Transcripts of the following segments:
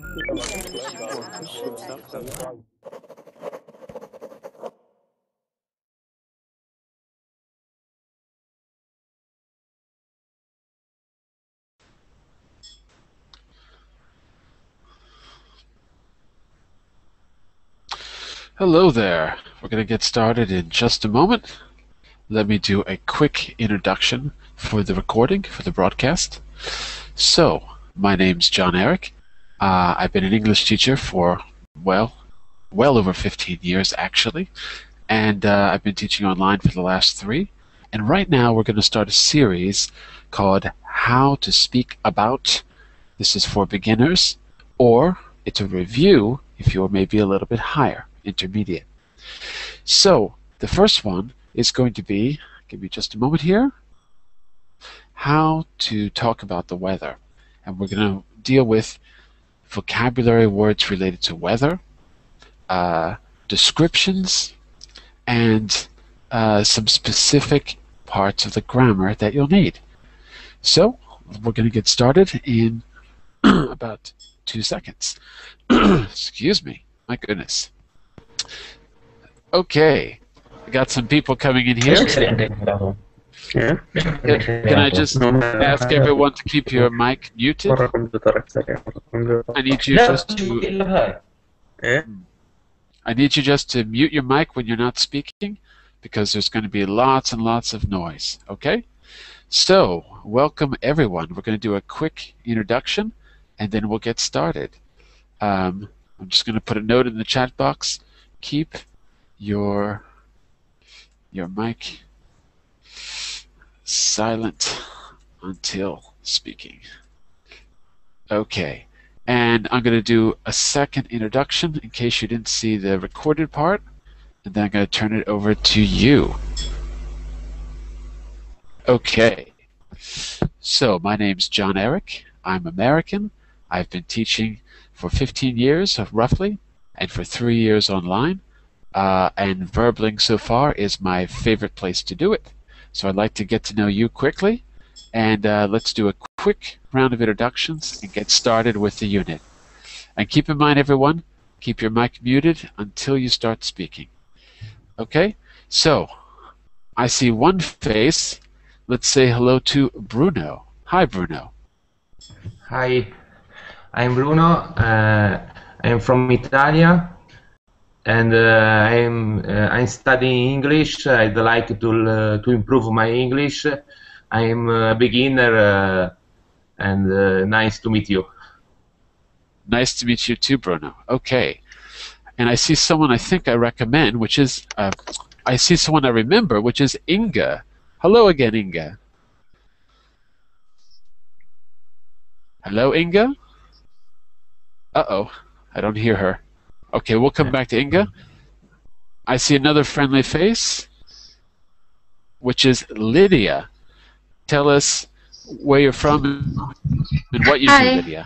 Hello there. We're going to get started in just a moment. Let me do a quick introduction for the recording, for the broadcast. So, my name's Jon-Eric. I've been an English teacher for, well over 15 years actually, and I've been teaching online for the last 3. And right now we're going to start a series called How to Speak About. This is for beginners, or it's a review if you're maybe a little bit higher, intermediate. So the first one is going to be, give me just a moment here, how to talk about the weather. And we're going to deal with vocabulary words related to weather, descriptions, and some specific parts of the grammar that you'll need. So we're going to get started in about 2 seconds. Excuse me, my goodness. Okay, I got some people coming in here. Can I just ask everyone to keep your mic muted? I need you just to mute your mic when you're not speaking, because there's going to be lots and lots of noise. Okay? So, welcome everyone. We're going to do a quick introduction, and then we'll get started. I'm just going to put a note in the chat box. Keep your mic silent until speaking. Okay, and I'm going to do a second introduction in case you didn't see the recorded part, and then I'm going to turn it over to you. Okay, so my name's Jon-Eric. I'm American. I've been teaching for 15 years, roughly, and for 3 years online. And Verbling so far is my favorite place to do it. So I'd like to get to know you quickly, and let's do a quick round of introductions and get started with the unit. And keep in mind, everyone, keep your mic muted until you start speaking. Okay? So, I see one face. Let's say hello to Bruno. Hi, Bruno. Hi, I'm Bruno. I'm from Italy, and I'm studying English. I'd like to improve my English. I'm a beginner, and nice to meet you. Nice to meet you too, Bruno. Okay, and I see someone I think I recommend, which is I see someone I remember, which is Inga. Hello again, Inga. Hello, Inga? Uh-oh, I don't hear her. Okay, we'll come back to Inga. I see another friendly face, which is Lydia. Tell us where you're from and what you do, Lydia.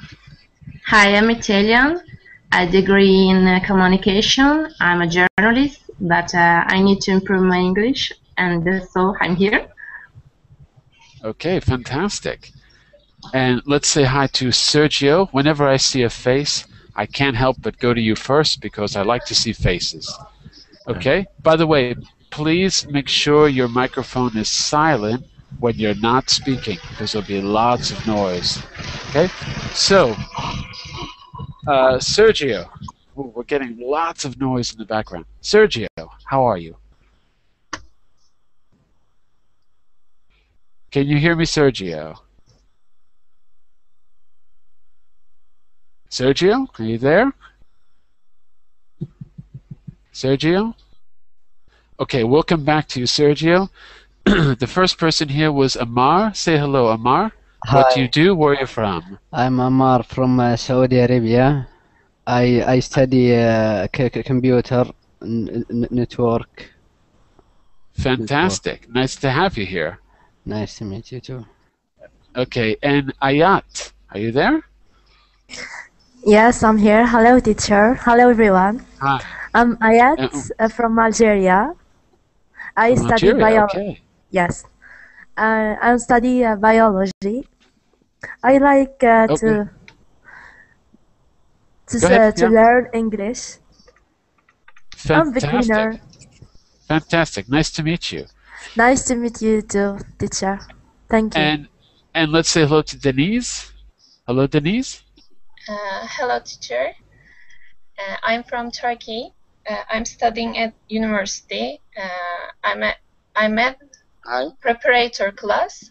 Hi, I'm Italian. I degree in communication. I'm a journalist, but I need to improve my English, and so I'm here. Okay, fantastic. And let's say hi to Sergio. Whenever I see a face, I can't help but go to you first because I like to see faces. Okay? By the way, please make sure your microphone is silent when you're not speaking, because there'll be lots of noise. Okay? So, Sergio. Ooh, we're getting lots of noise in the background. Sergio, how are you? Can you hear me, Sergio? Sergio, are you there? Sergio? Okay, we'll come back to you, Sergio. The first person here was Amar. Say hello, Amar. Hi. What do you do? Where are you from? I'm Amar from Saudi Arabia. I study computer network. Fantastic. Nice to have you here. Nice to meet you too. Okay, and Ayat, are you there? Yes, I'm here. Hello, teacher. Hello, everyone. Hi. I'm Ayat from Algeria. I study biology. Okay. Yes. I study biology. I like to Go ahead. to Yeah. learn English. I'm Fantastic. beginner. Fantastic. Nice to meet you. Nice to meet you too, teacher. Thank you. And let's say hello to Denise. Hello, Denise. Hello, teacher. I'm from Turkey. I'm studying at university. I'm at preparator class.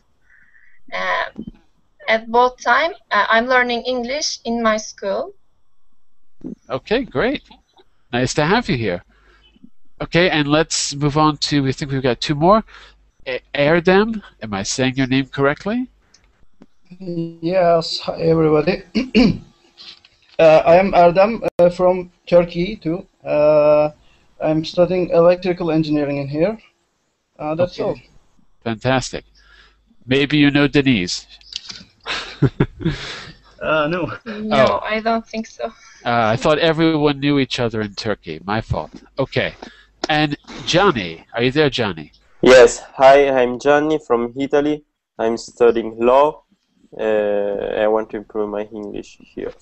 At both time, I'm learning English in my school. Okay, great. Nice to have you here. Okay, and let's move on to, I think we've got two more. Erdem, am I saying your name correctly? Yes, hi everybody. I am Erdem from Turkey too. I'm studying electrical engineering in here. That's Okay. all. Fantastic. Maybe you know Denise. No. No, Oh. I don't think so. I thought everyone knew each other in Turkey. My fault. Okay. And Johnny, are you there, Johnny? Yes. Hi, I'm Gianni from Italy. I'm studying law. I want to improve my English here.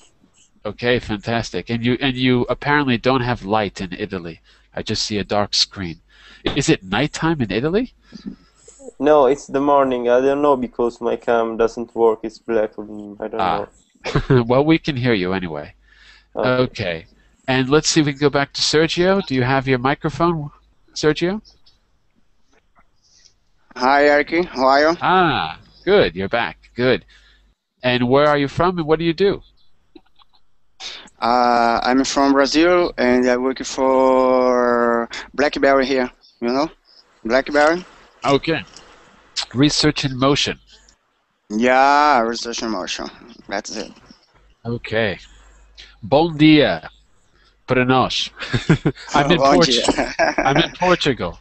Okay, fantastic. And you apparently don't have light in Italy. I just see a dark screen. Is it nighttime in Italy? No, it's the morning. I don't know because my cam doesn't work. It's black. I don't know. Well, we can hear you anyway. Okay. And let's see if we can go back to Sergio. Do you have your microphone, Sergio? Hi, Eric. How are you? Ah, good. You're back. Good. And where are you from and what do you do? I'm from Brazil and I work for BlackBerry here. You know? BlackBerry? Okay. Research in motion. Yeah, research in motion. That's it. Okay. Bom dia. Para nós. I'm in I'm in Portugal.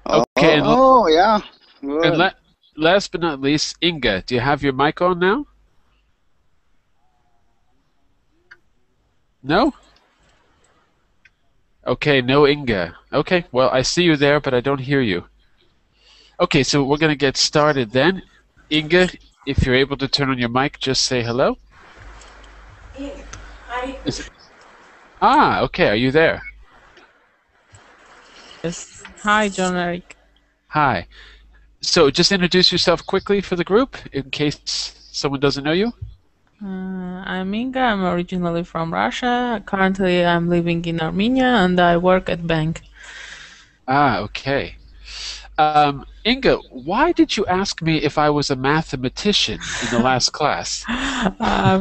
Okay. Yeah. Good. And last but not least, Inga, do you have your mic on now? No? Okay, no Inga. Okay, well, I see you there, but I don't hear you. Okay, so we're going to get started then. Inga, if you're able to turn on your mic, just say hello. Okay, are you there? Yes. Hi, Jon-Eric. Hi. So just introduce yourself quickly for the group, in case someone doesn't know you. I'm Inga. I'm originally from Russia. Currently, I'm living in Armenia, and I work at bank. Okay. Inga, why did you ask me if I was a mathematician in the last class?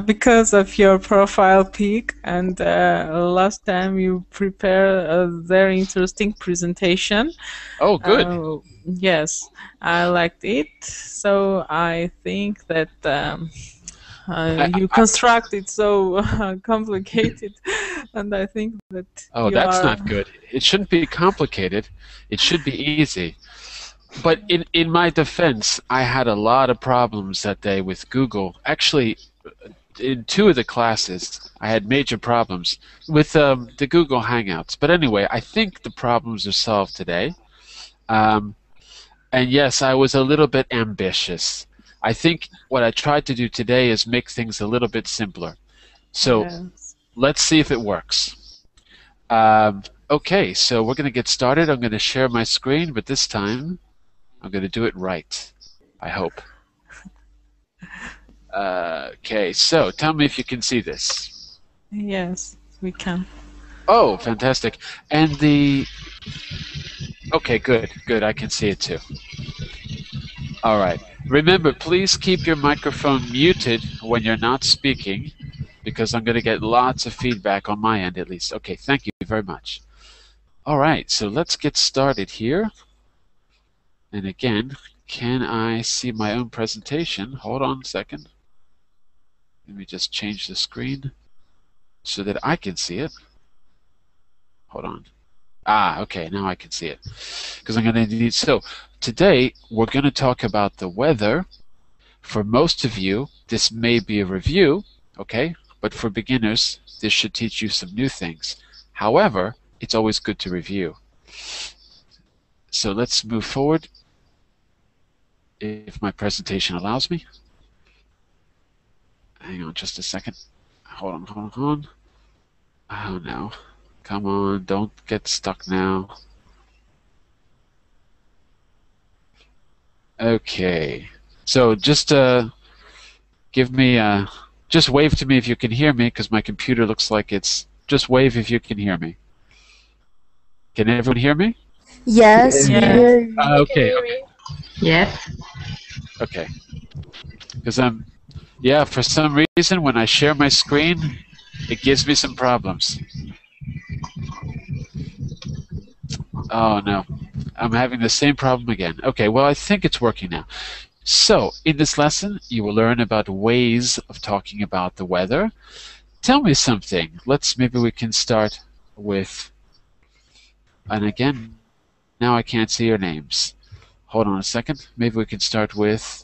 Because of your profile pic, and last time you prepared a very interesting presentation. Oh, good. Yes, I liked it. So I think that you construct it so complicated, and I think that. Oh, that's not good. It shouldn't be complicated. It should be easy. But in my defense, I had a lot of problems that day with Google. Actually, in two of the classes, I had major problems with the Google Hangouts. But anyway, I think the problems are solved today. And yes, I was a little bit ambitious. I think what I tried to do today is make things a little bit simpler. So let's see if it works. Okay, so we're going to get started. I'm going to share my screen, but this time I'm going to do it right, I hope. Okay, so tell me if you can see this. Yes, we can. Oh, fantastic. And okay, good, I can see it too. All right. Remember, please keep your microphone muted when you're not speaking, because I'm going to get lots of feedback on my end at least. Okay, thank you very much. All right, so let's get started here. And again, can I see my own presentation? Hold on a second. Let me just change the screen so that I can see it. Hold on. Okay, now I can see it. Because I'm going to need... So, today, we're going to talk about the weather. For most of you, this may be a review, okay? But for beginners, this should teach you some new things. However, it's always good to review. So let's move forward, if my presentation allows me. Hang on just a second. Hold on. Oh no. Come on, don't get stuck now. Okay. So just give me just wave to me if you can hear me, because my computer looks like it's just wave if you can hear me. Can everyone hear me? Yes, we Yeah. hear you. Okay. Yes. Okay. Because yeah, for some reason when I share my screen, it gives me some problems. Oh no. I'm having the same problem again. Okay, well I think it's working now. So, in this lesson, you will learn about ways of talking about the weather. Tell me something. Maybe we can start with, and again, now I can't see your names. Hold on a second. Maybe we can start with,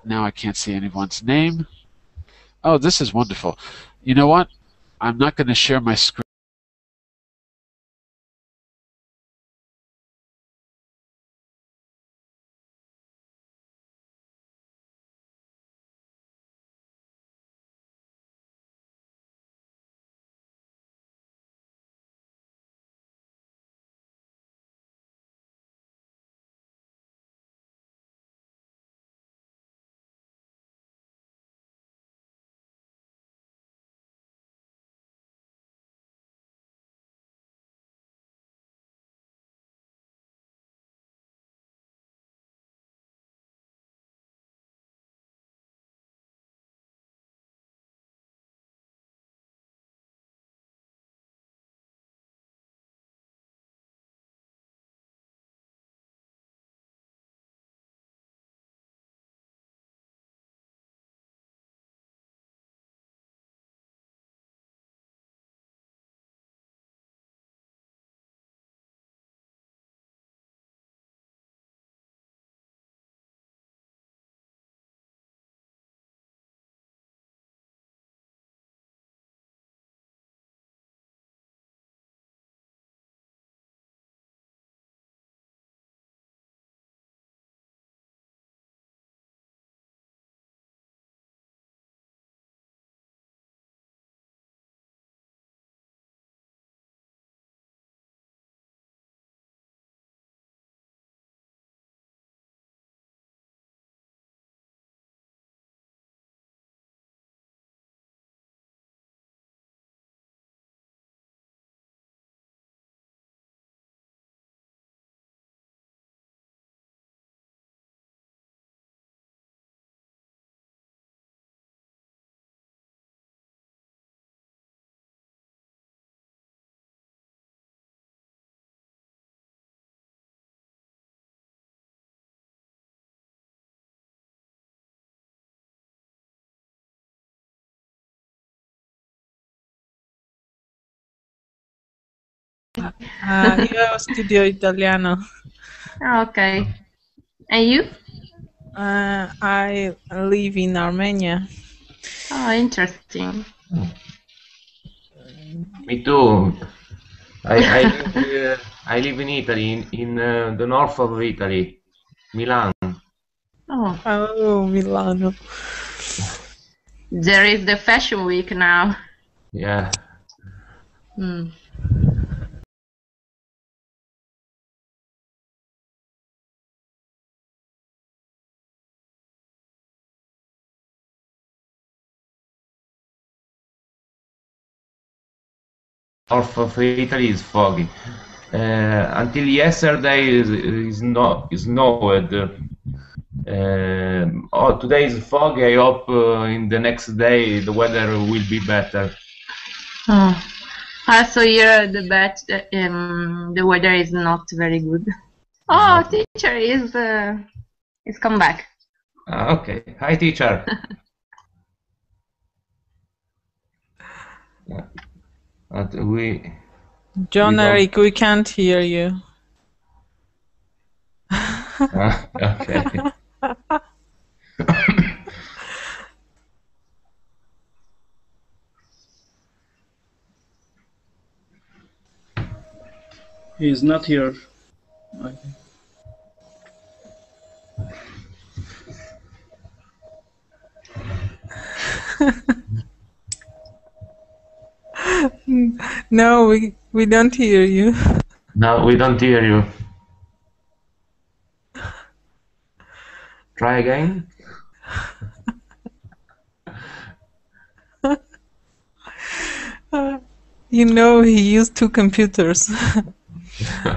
now I can't see anyone's name. Oh, this is wonderful. You know what? I'm not going to share my screen. Io studio italiano. Okay. And you? I live in Armenia. Oh, interesting. Me too. I live in Italy, in the north of Italy, Milan. Oh, Milano. There is the Fashion Week now. Yeah. Hmm. North of Italy is foggy. Until yesterday is not snowed. Today is foggy. I hope in the next day the weather will be better. Oh. Also here the weather is not very good. Oh, teacher is come back. Okay. Hi, teacher. Jon-Eric, we can't hear you. Okay. He is not here. Okay. No, we don't hear you. No, we don't hear you. Try again. You know, he used 2 computers.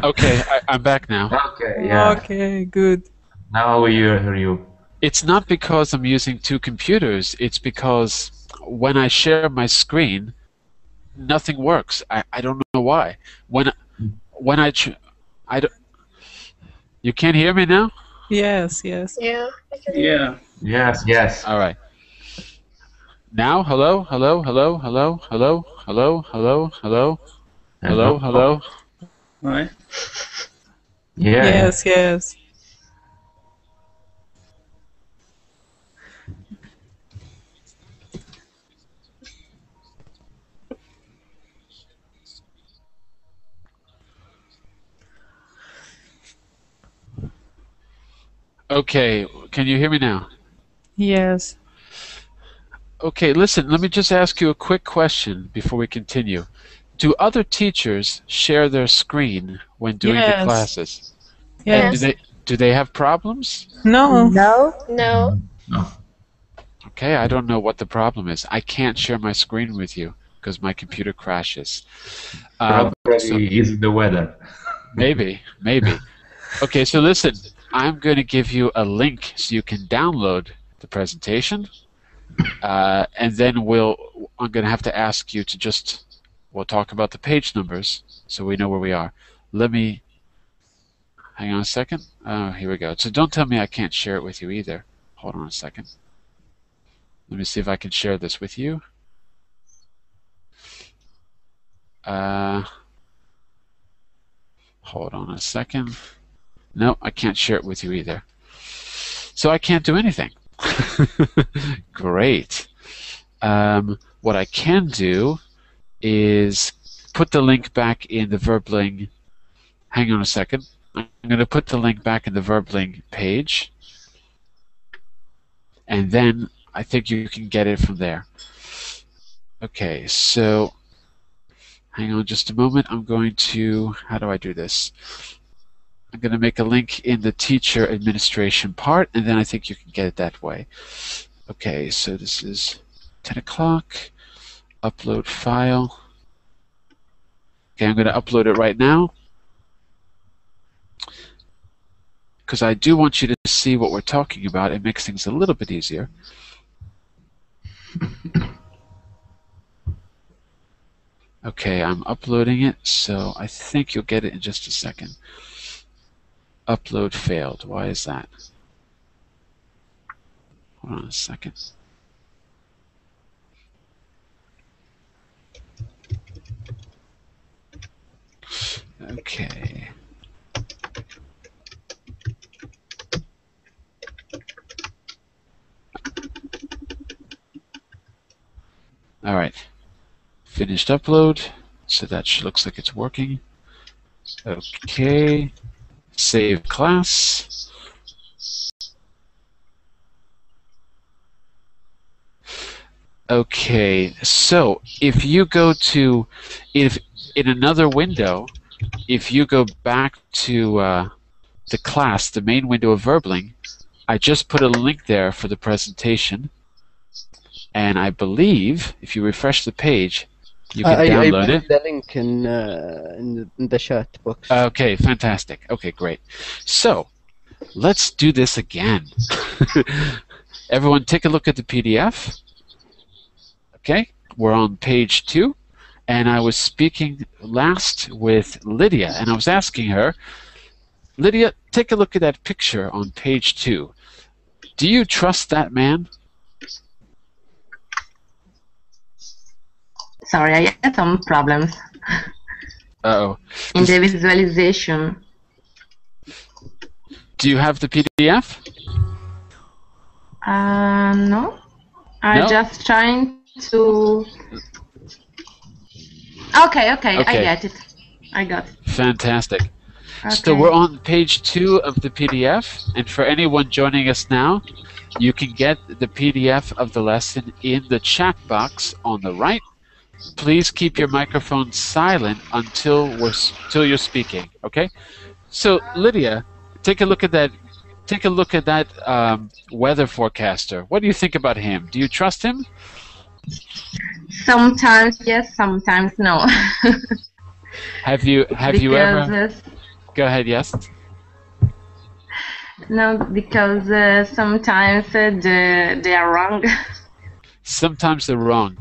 Okay, I'm back now. Okay, yeah. Okay, good. Now we hear you. It's not because I'm using 2 computers. It's because when I share my screen, nothing works. I don't know why. When I don't. You can't hear me now? Yes, yes. Yeah. Yeah. Yes, yes. All right. Now, hello, hello, hello, hello, hello, hello, hello, hello, hello, hello. Right. Yeah. Yes, yes. Okay, can you hear me now? Yes. Okay, listen, let me just ask you a quick question before we continue. Do other teachers share their screen when doing the Yes. classes? Yes. And do they have problems? No. No. No. No. Okay, I don't know what the problem is. I can't share my screen with you because my computer crashes. Probably is the weather. Maybe. Okay, so listen, I'm going to give you a link so you can download the presentation, and then I'm going to have to ask you to we'll talk about the page numbers so we know where we are. Hang on a second. Oh, here we go. So don't tell me I can't share it with you either. Hold on a second. Let me see if I can share this with you. Hold on a second. No, I can't share it with you either. So I can't do anything. Great. What I can do is put the link back in the Verbling. Hang on a second. I'm going to put the link back in the Verbling page, and then I think you can get it from there. Okay, so hang on just a moment. I'm going to, how do I do this? I'm going to make a link in the teacher administration part, and then I think you can get it that way. Okay, so this is 10 o'clock. Upload file. Okay, I'm going to upload it right now, because I do want you to see what we're talking about. It makes things a little bit easier. Okay, I'm uploading it, so I think you'll get it in just a second. Upload failed. Why is that? Hold on a second. Okay. All right. Finished upload. So that looks like it's working. Okay. Save class. Okay, so if you go to, in another window, if you go back to the class, the main window of Verbling, I just put a link there for the presentation, and I believe if you refresh the page, you can download I it. put the link in the chat box. Okay, fantastic. Okay, great. So let's do this again. Everyone, take a look at the PDF. Okay, we're on page 2, and I was speaking last with Lydia, and I was asking her, Lydia, take a look at that picture on page 2. Do you trust that man? Sorry, I had some problems Uh-oh. in the visualization. Do you have the PDF? No. I'm No? just trying to... Okay, I get it. I got it. Fantastic. Okay. So we're on page 2 of the PDF, and for anyone joining us now, you can get the PDF of the lesson in the chat box on the right. please keep your microphone silent until you're speaking. Okay. So Lydia, take a look at that. Take a look at that weather forecaster. What do you think about him? Do you trust him? Sometimes yes, sometimes no. Have you ever? Go ahead. Yes. No, because sometimes they are wrong. Sometimes they're wrong.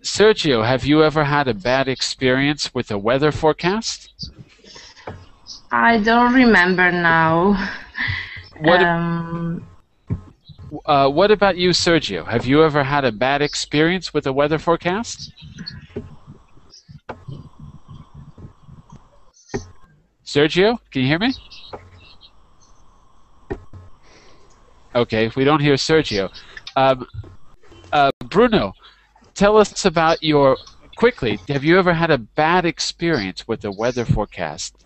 Sergio, have you ever had a bad experience with a weather forecast? I don't remember now. What about you, Sergio? Have you ever had a bad experience with a weather forecast? Sergio, can you hear me? Okay, if we don't hear Sergio. Bruno, tell us about quickly, have you ever had a bad experience with the weather forecast?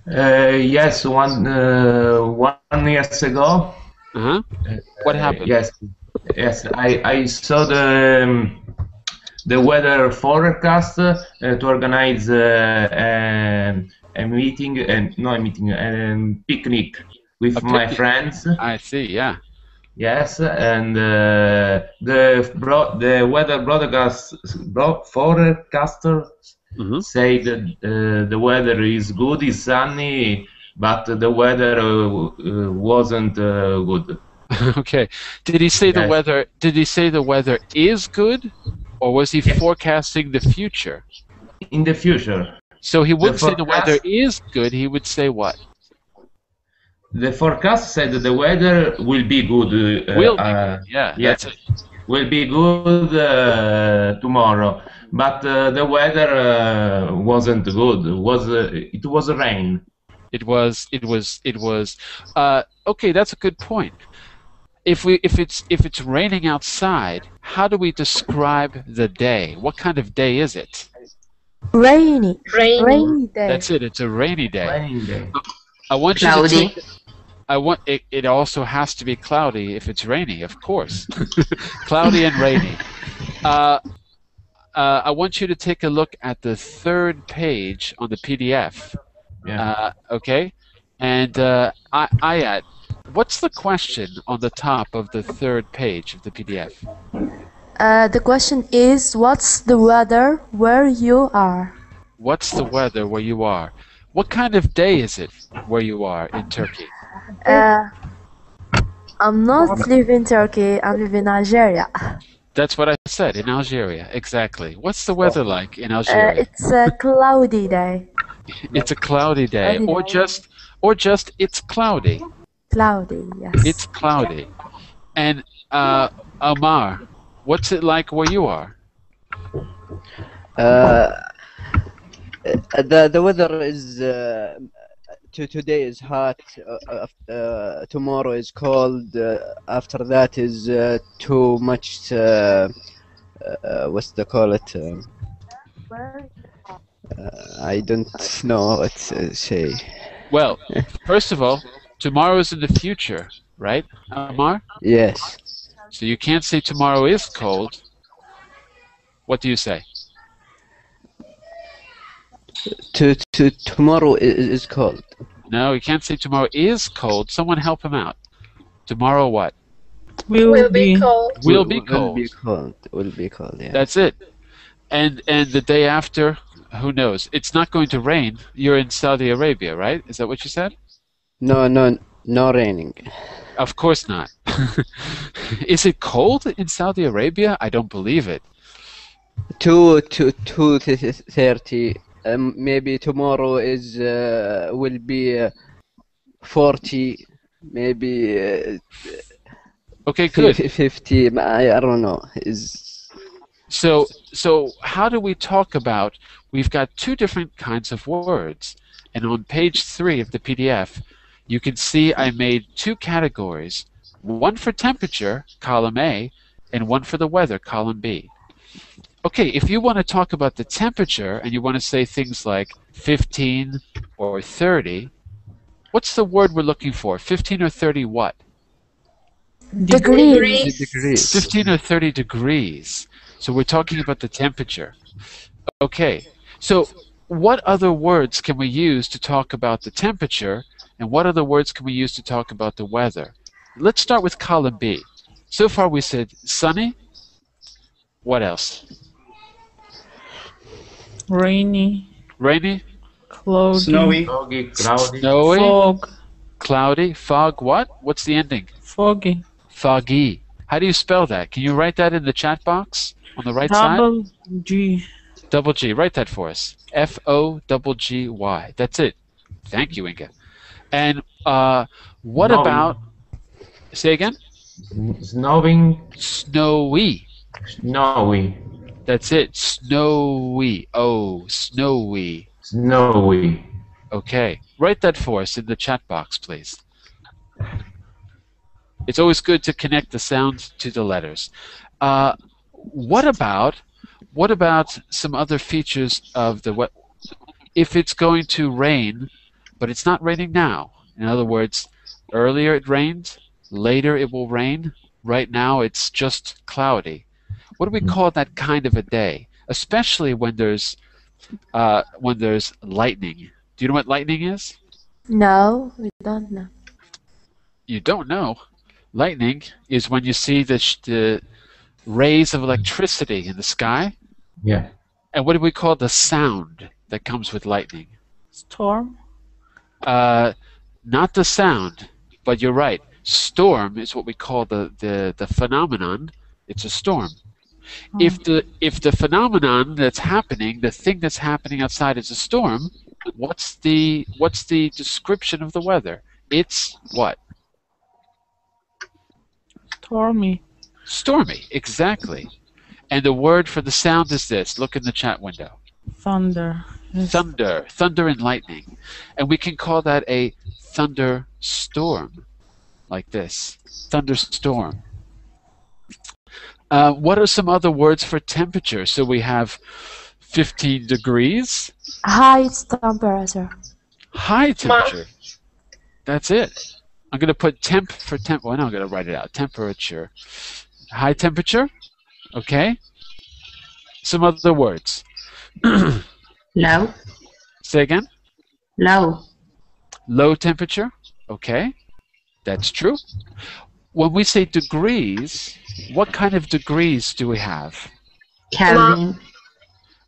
Yes, one years ago. Uh-huh. What happened? Yes. I saw the weather forecast to organize a meeting, picnic with my friends. I see. Yeah. Yes, and the weather forecaster say that the weather is good, is sunny, but the weather wasn't good. Okay. Did he say the weather? Did he say the weather is good, or was he forecasting the future? In the future. So he wouldn't say the weather is good. He would say what? The forecast said that the weather will be good. That's it. Will be good tomorrow, but the weather wasn't good. It was rain. It was. Okay, that's a good point. If it's raining outside, how do we describe the day? What kind of day is it? Rainy day. That's it. It's a rainy day. Rainy day. I want you Cloudy. to take. It also has to be cloudy if it's rainy, of course. Cloudy and rainy. I want you to take a look at the third page on the PDF. Yeah. Okay? And Ayat, what's the question on the top of the third page of the PDF? The question is, what's the weather where you are? What's the weather where you are? What kind of day is it where you are in Turkey? I'm not living in Turkey, I live in Algeria. That's what I said, in Algeria, exactly. What's the weather like in Algeria? It's a cloudy day. It's a cloudy day, or just it's cloudy. Cloudy, yes. It's cloudy. And Amar, what's it like where you are? The weather is today is hot. Tomorrow is cold. After that is too much. What's they call it? I don't know what to say. Well, first of all, tomorrow is in the future, right, Amar? Yes. So you can't say tomorrow is cold. What do you say? Tomorrow is cold. No, you can't say tomorrow is cold. Someone help him out. Tomorrow what? Will be cold. Will be cold. Will be cold, yeah. That's it. And the day after, who knows? It's not going to rain. You're in Saudi Arabia, right? Is that what you said? No raining. Of course not. Is it cold in Saudi Arabia? I don't believe it. 2:30. Maybe tomorrow will be 40. Maybe. Okay, good. 50. I don't know. So how do we talk about? We've got two different kinds of words, and on page 3 of the PDF, you can see I made two categories: one for temperature, column A, and one for the weather, column B. Okay, if you want to talk about the temperature and you want to say things like 15 or 30, what's the word we're looking for? 15 or 30 what? Degrees. 15 or 30 degrees. So we're talking about the temperature. Okay, so what other words can we use to talk about the temperature, and what other words can we use to talk about the weather? Let's start with column B. So far we said sunny. What else? Rainy. Rainy. Cloudy. Snowy. Foggy, cloudy. Snowy. Fog. Cloudy. Fog. What? What's the ending? Foggy. Foggy. How do you spell that? Can you write that in the chat box on the right side? Double G. Double G. Write that for us. Foggy. That's it. Thank you, Inga. And what Snowy. about? Say again. Snowing. Snowy. Snowy. That's it. Snowy. Oh, snowy. Snowy. Okay. Write that for us in the chat box, please. It's always good to connect the sound to the letters. What about some other features of the weather? If it's going to rain, but it's not raining now. In other words, earlier it rained, later it will rain. Right now it's just cloudy. What do we call that kind of a day? Especially when there's lightning. Do you know what lightning is? No, we don't know. You don't know. Lightning is when you see the rays of electricity in the sky. Yeah. And what do we call the sound that comes with lightning? Storm. Not the sound, but you're right. Storm is what we call the phenomenon. It's a storm. Oh. If the phenomenon that's happening, the thing that's happening outside is a storm, what's the description of the weather? It's what? Stormy. Stormy, exactly. And the word for the sound is this. Look in the chat window. Thunder. Yes. Thunder and lightning. And we can call that a thunderstorm, like this. Thunderstorm. What are some other words for temperature? So we have 15 degrees. High temperature. High temperature. That's it. I'm going to put temp for temp. Well, no, I'm going to write it out. Temperature. High temperature. Okay. Some other words. Low. Say again. Low. Low temperature. Okay. That's true. When we say degrees, what kind of degrees do we have? Kelvin.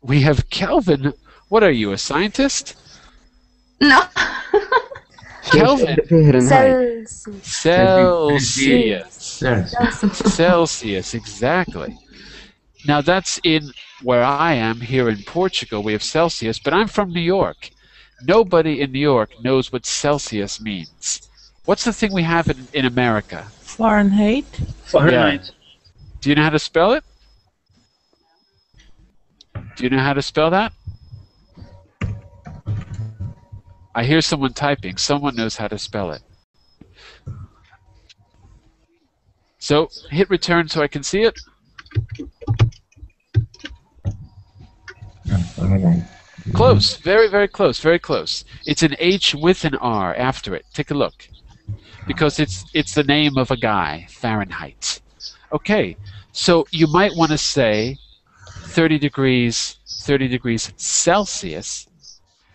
We have Kelvin. What are you, a scientist? No. Kelvin. Celsius. Celsius, exactly. Now that's in where I am here in Portugal. We have Celsius, but I'm from New York. Nobody in New York knows what Celsius means. What's the thing we have in America? Fahrenheit. Fahrenheit. Yeah. Do you know how to spell it? Do you know how to spell that? I hear someone typing. Someone knows how to spell it. So hit return so I can see it. Close. Very, very close. Very close. It's an H with an R after it. Take a look. Because it's the name of a guy, Fahrenheit. Okay, so you might want to say 30 degrees Celsius,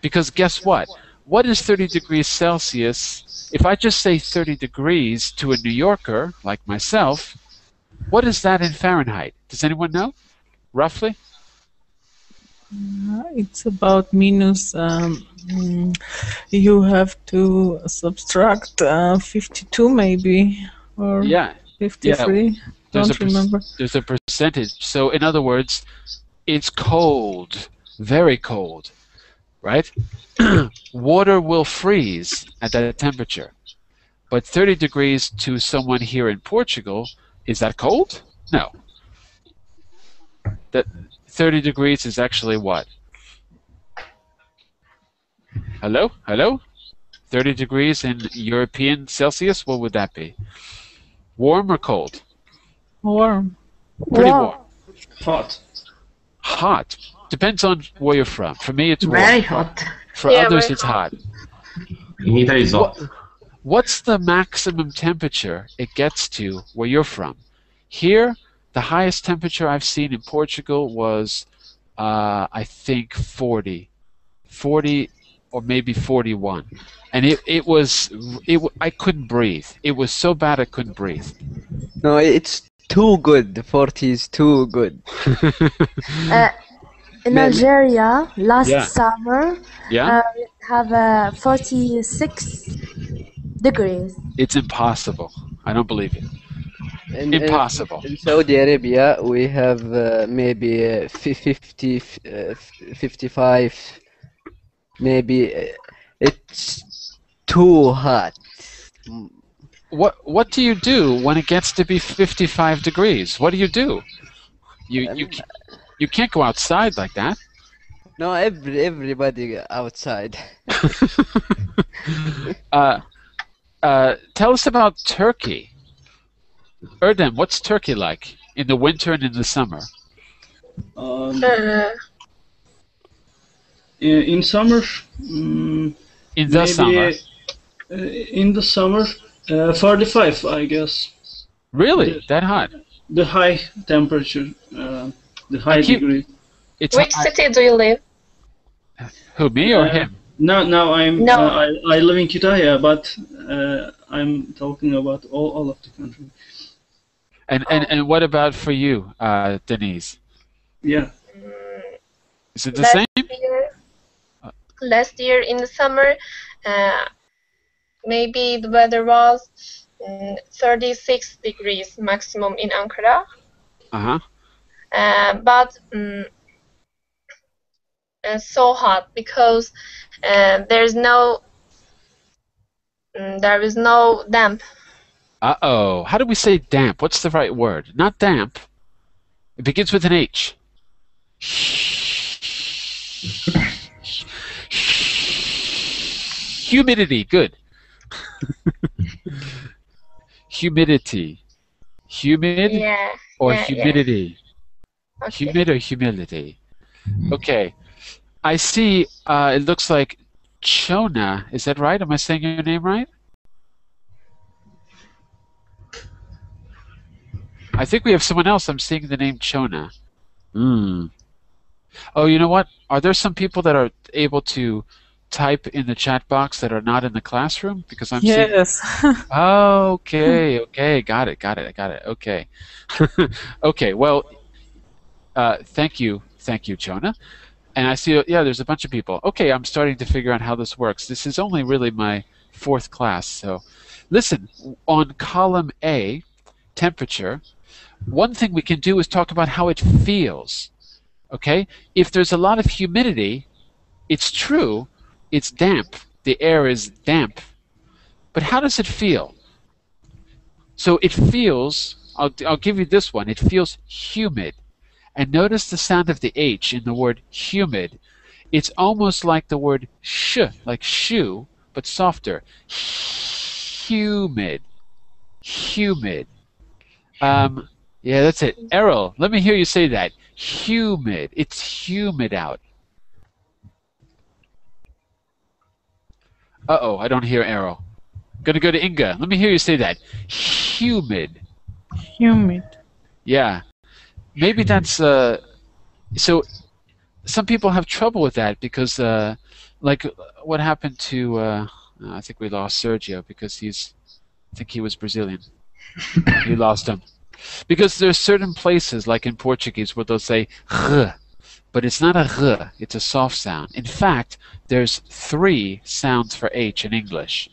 because guess what? What is 30 degrees Celsius? If I just say 30 degrees to a New Yorker, like myself, what is that in Fahrenheit? Does anyone know? Roughly? It's about minus. You have to subtract 52 maybe, or Yeah. 53. Yeah. Don't remember. There's a percentage. So in other words, it's cold, very cold, right? Water will freeze at that temperature. But 30 degrees to someone here in Portugal, is that cold? No. That 30 degrees is actually what? Hello? Hello? 30 degrees in European Celsius, what would that be? Warm or cold? Warm. Pretty warm. Hot. Hot. Depends on where you're from. For me, it's warm. Very hot. For others, it's hot. In Italy, it's hot. What's the maximum temperature it gets to where you're from? Here, The highest temperature I've seen in Portugal was, I think, 40 or maybe 41. And I couldn't breathe. It was so bad I couldn't breathe. No, it's too good. The 40 is too good. In Algeria, last Yeah. summer, Yeah? we have 46 degrees. It's impossible. I don't believe it. Impossible. In Saudi Arabia, we have maybe 50, 55. Maybe it's too hot. What do you do when it gets to be 55 degrees? What do? You can't go outside like that. No, everybody outside. Tell us about Turkey. Erdem, what's Turkey like in the winter and in the summer? In summer, in the summer, in the summer, 45, I guess. Really, that hot? The high temperature, the high degree. Which city do you live? Who, me or him? No, I live in Kütahya, but I'm talking about all of the country. And what about for you, Denise? Yeah. Is it the same? Last year in the summer, maybe the weather was 36 degrees maximum in Ankara. But so hot because there is no damp. Uh-oh. How do we say damp? What's the right word? Not damp. It begins with an H. Humidity. Good. Humidity. Humid or humidity? Yeah. Okay. Humid or humidity? Okay. I see, it looks like Chona. Is that right? Am I saying your name right? I think we have someone else. I'm seeing the name Chona. Oh, you know what? Are there some people that are able to type in the chat box that are not in the classroom? Because I'm seeing... Okay. Got it. Okay. Okay, well, thank you, Chona. And I see, there's a bunch of people. Okay, I'm starting to figure out how this works. This is only really my 4th class. So, listen, on column A, temperature, one thing we can do is talk about how it feels. Okay? If there's a lot of humidity, it's true, it's damp. The air is damp. But how does it feel? So it feels, I'll give you this one, it feels humid. And notice the sound of the H in the word humid. It's almost like the word sh, like shoe, but softer. Humid. Humid. Yeah, that's it. Errol, let me hear you say that. Humid. It's humid out. Uh-oh, I don't hear Errol. Gonna go to Inga. Let me hear you say that. Humid. Humid. Yeah. Maybe that's so some people have trouble with that because like what happened to I think we lost Sergio because I think he was Brazilian. We lost him. Because there's certain places like in Portuguese where they'll say r, but it's not a r, it's a soft sound. In fact, there's 3 sounds for H in English.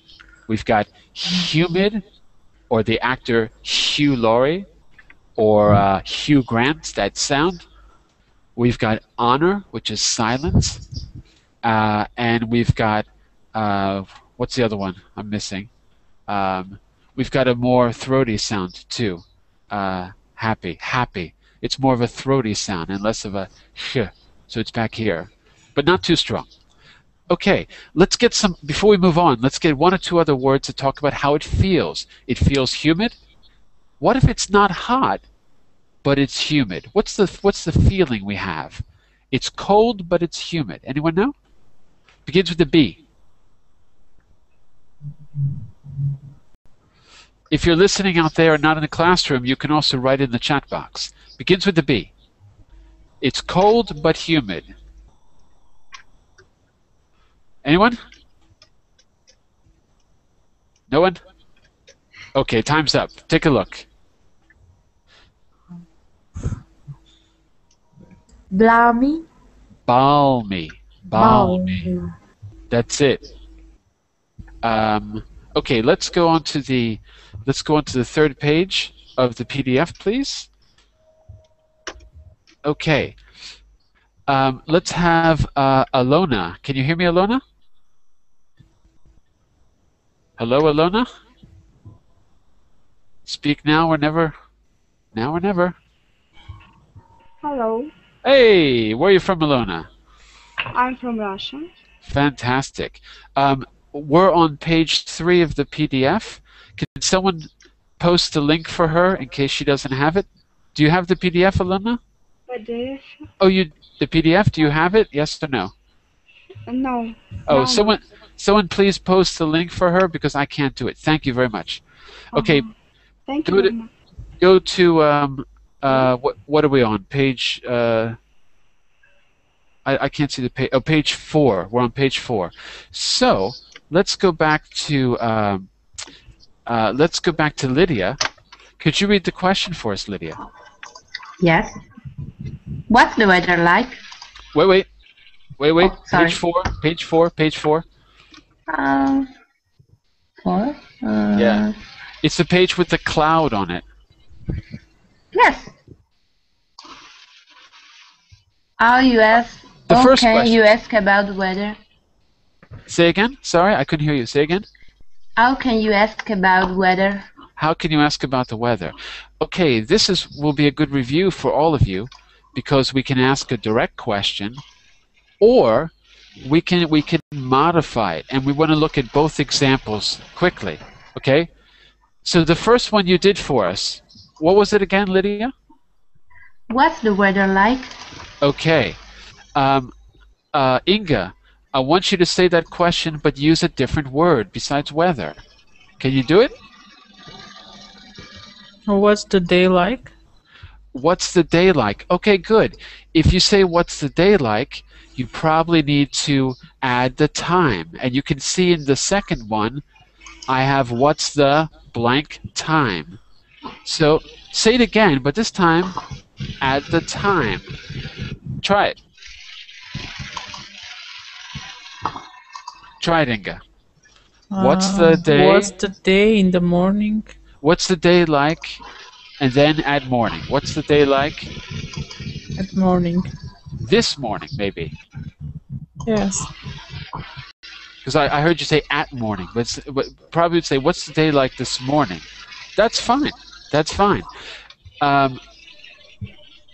We've got humid, or the actor Hugh Laurie, or Hugh Grant, that sound. We've got honor, which is silence. And we've got, what's the other one I'm missing? We've got a more throaty sound, too. Happy. It's more of a throaty sound and less of a sh, so it's back here. But not too strong. Okay, let's get some, before we move on, let's get 1 or 2 other words to talk about how it feels. It feels humid. What if it's not hot, but it's humid? What's the feeling we have? It's cold, but it's humid. Anyone know? Begins with a B. If you're listening out there and not in the classroom, you can also write in the chat box. Begins with the B. It's cold but humid. Anyone? No one? Okay, time's up. Take a look. Balmy. Balmy. Balmy. That's it. Okay, let's go on to the third page of the PDF, please. Okay. Let's have Alona. Can you hear me, Alona? Hello, Alona? Speak now or never. Now or never. Hello. Hey, where are you from, Alona? I'm from Russia. Fantastic. We're on page 3 of the PDF. Can someone post a link for her in case she doesn't have it? Do you have the PDF, Alona? PDF? Oh, the PDF? Do you have it? Yes or no? No. Oh, someone please post the link for her because I can't do it. Thank you very much. Okay. Thank you very much. Go to what are we on? Page I can't see the page. Oh, page 4. We're on page 4. So let's go back to Lydia. Could you read the question for us, Lydia? Yes. What's the weather like? Wait. Oh, sorry. Page 4. 4? Yeah. It's the page with the cloud on it. Yes. How you ask? The first question. You ask about the weather? Say again? Sorry, I couldn't hear you. Say again? How can you ask about weather? How can you ask about the weather? Okay, this will be a good review for all of you because we can ask a direct question or we can modify it, and we want to look at both examples quickly. Okay? So the first one you did for us, what was it again, Lydia? What's the weather like? Okay. Inga, I want you to say that question but use a different word besides weather. Can you do it? What's the day like? What's the day like? Okay, good. If you say what's the day like, you probably need to add the time. And you can see in the second one, I have what's the blank time. So say it again, but this time add the time. Try it. Try it, Inga. What's the day? What's the day in the morning? What's the day like? And then add morning. What's the day like? At morning. This morning, maybe. Yes. Because I heard you say at morning, but probably would say, what's the day like this morning? That's fine. That's fine.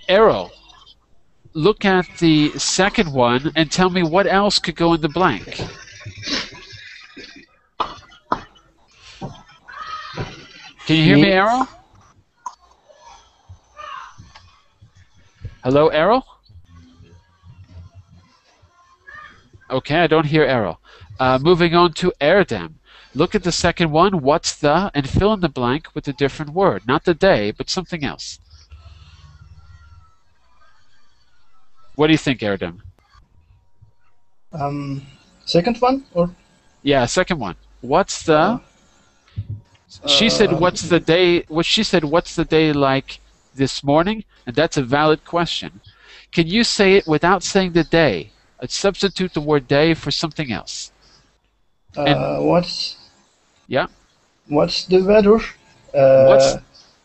Errol, look at the second one and tell me what else could go in the blank. Can you hear me, Errol? Hello, Errol? Okay, I don't hear Errol. Moving on to Erdem. Look at the second one, what's the, and fill in the blank with a different word. Not the day, but something else. What do you think, Erdem? Second one? Or? Yeah, second one. What's the... She said, what's the day... Well, she said, what's the day like this morning? And that's a valid question. Can you say it without saying the day? Substitute the word day for something else. What's... Yeah? What's the weather?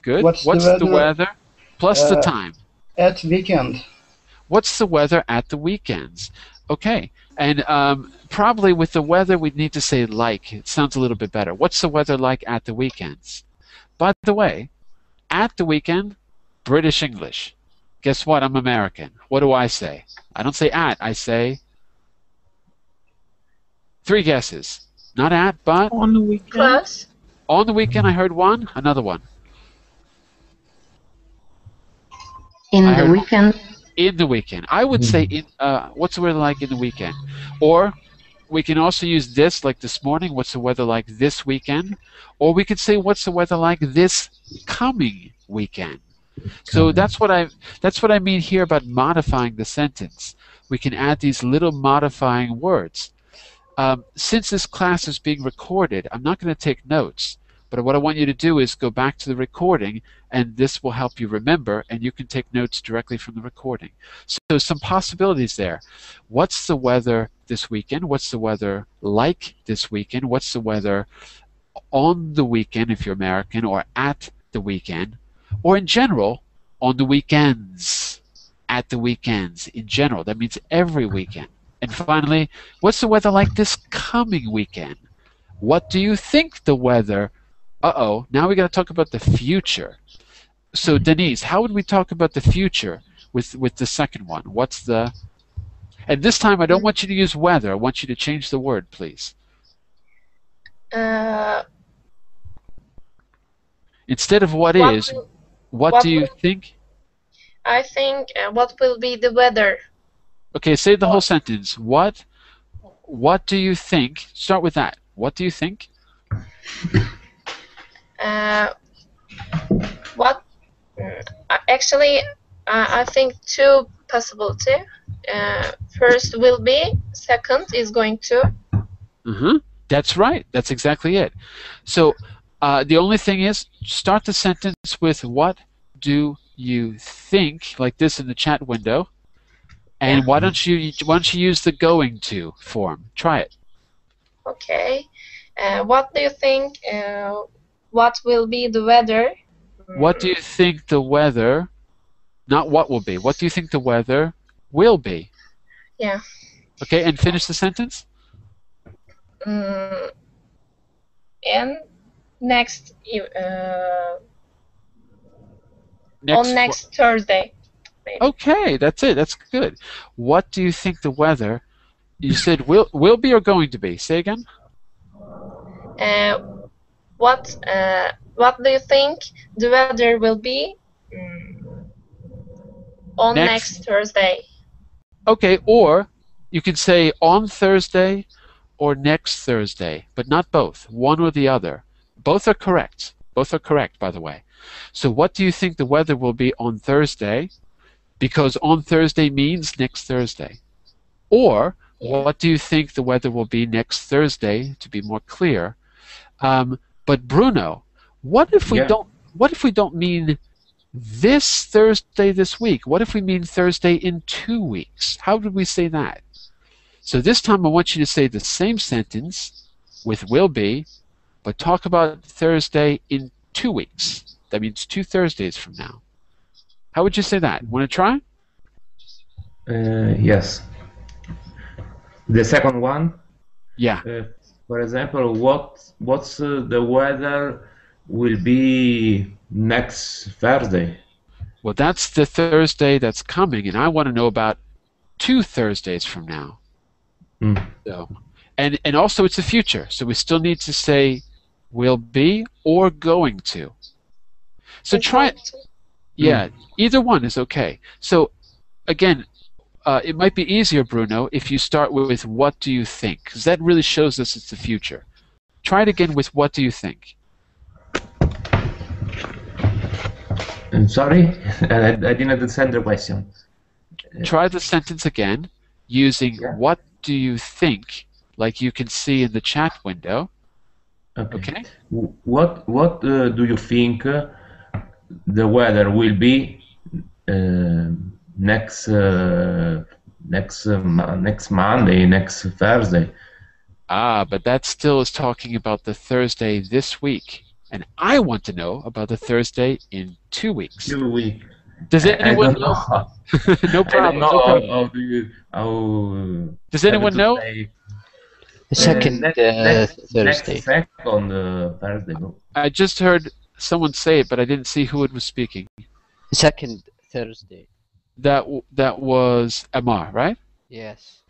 Good. What's the weather? Plus the time. At weekend. What's the weather at the weekends? Okay. And probably with the weather, we'd need to say like. It sounds a little bit better. What's the weather like at the weekends? By the way, at the weekend, British English. Guess what? I'm American. What do I say? I don't say at. I say 3 guesses. Not at, but... On the weekend. Plus. On the weekend, I heard one. Another one. In the weekend. In the weekend. I would say, what's the word like in the weekend? Or we can also use this, like this morning, what's the weather like this weekend? Or we could say, what's the weather like this coming weekend? So that's what I mean here about modifying the sentence. We can add these little modifying words. Since this class is being recorded, I'm not going to take notes, but what I want you to do is go back to the recording, and this will help you remember, and you can take notes directly from the recording. So some possibilities there. What's the weather this weekend? What's the weather like this weekend? What's the weather on the weekend if you're American, or at the weekend? Or in general, on the weekends, at the weekends, in general. That means every weekend. And finally, what's the weather like this coming weekend? What do you think the weather... Uh-oh, now we got to talk about the future. So, Denise, how would we talk about the future with the second one? What's the... And this time, I don't want you to use weather. I want you to change the word, please. Instead of what is, what do you think? I think what will be the weather? Okay, say the whole sentence. What do you think? Start with that. What do you think? What? Actually, I think two possibilities. First will be, second is going to. That's right. That's exactly it. So the only thing is, start the sentence with what do you think, like this in the chat window. And why don't you use the going to form? Try it. Okay. What do you think? What will be the weather? What do you think the weather? Not what will be. What do you think the weather will be? Yeah. Okay, and finish the sentence. And next Thursday. Maybe. Okay, that's it. That's good. What do you think the weather? You said will be or going to be. Say again. What do you think the weather will be on next Thursday? Okay, or you can say on Thursday or next Thursday, but not both. One or the other. Both are correct. Both are correct, by the way. So what do you think the weather will be on Thursday? Because on Thursday means next Thursday. Or what do you think the weather will be next Thursday, to be more clear? But Bruno, what if we don't? What if we don't mean this Thursday this week? What if we mean Thursday in 2 weeks? How would we say that? So this time I want you to say the same sentence with will be, but talk about Thursday in 2 weeks. That means 2 Thursdays from now. How would you say that? Want to try? Yes. The second one. Yeah. For example, what's the weather will be next Thursday? Well, that's the Thursday that's coming, and I want to know about 2 Thursdays from now. So, and also it's the future, so we still need to say will be or going to. So try it. Yeah, either one is okay. So again, it might be easier, Bruno, if you start with what do you think, because that really shows us it's the future. Try it again with what do you think. I'm sorry, I didn't understand the question. Try the sentence again using what do you think, like you can see in the chat window. Okay. What do you think the weather will be next Monday, next Thursday? But that still is talking about the Thursday this week, and I want to know about the Thursday in 2 weeks. 2 weeks. Does anyone know? No problem. Does anyone know? Second Thursday. Next second Thursday. I just heard someone say it, but I didn't see who it was speaking. Second Thursday. That was Amar, right? Yes.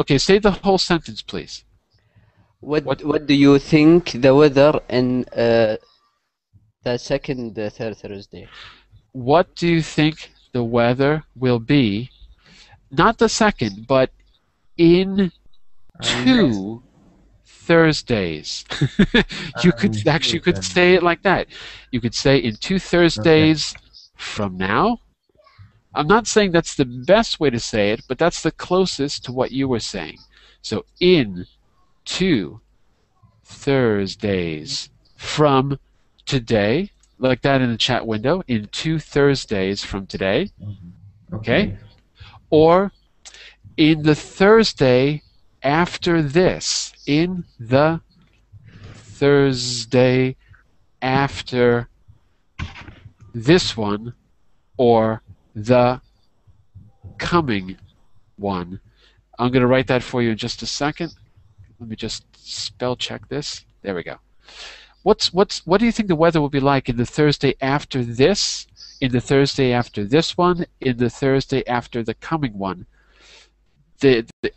Okay, say the whole sentence, please. What do you think the weather in the second third Thursday? What do you think the weather will be? Not the second, but in 2 Thursdays. You could say it like that. You could say in 2 Thursdays from now. I'm not saying that's the best way to say it, but that's the closest to what you were saying. So in 2 Thursdays from today, like that in the chat window, in 2 Thursdays from today, okay? Or in the Thursday after this, in the Thursday after this one, or the coming one. I'm going to write that for you in just a second. Let me just spell check this. There we go. What do you think the weather will be like in the Thursday after this, in the Thursday after this one, in the Thursday after the coming one?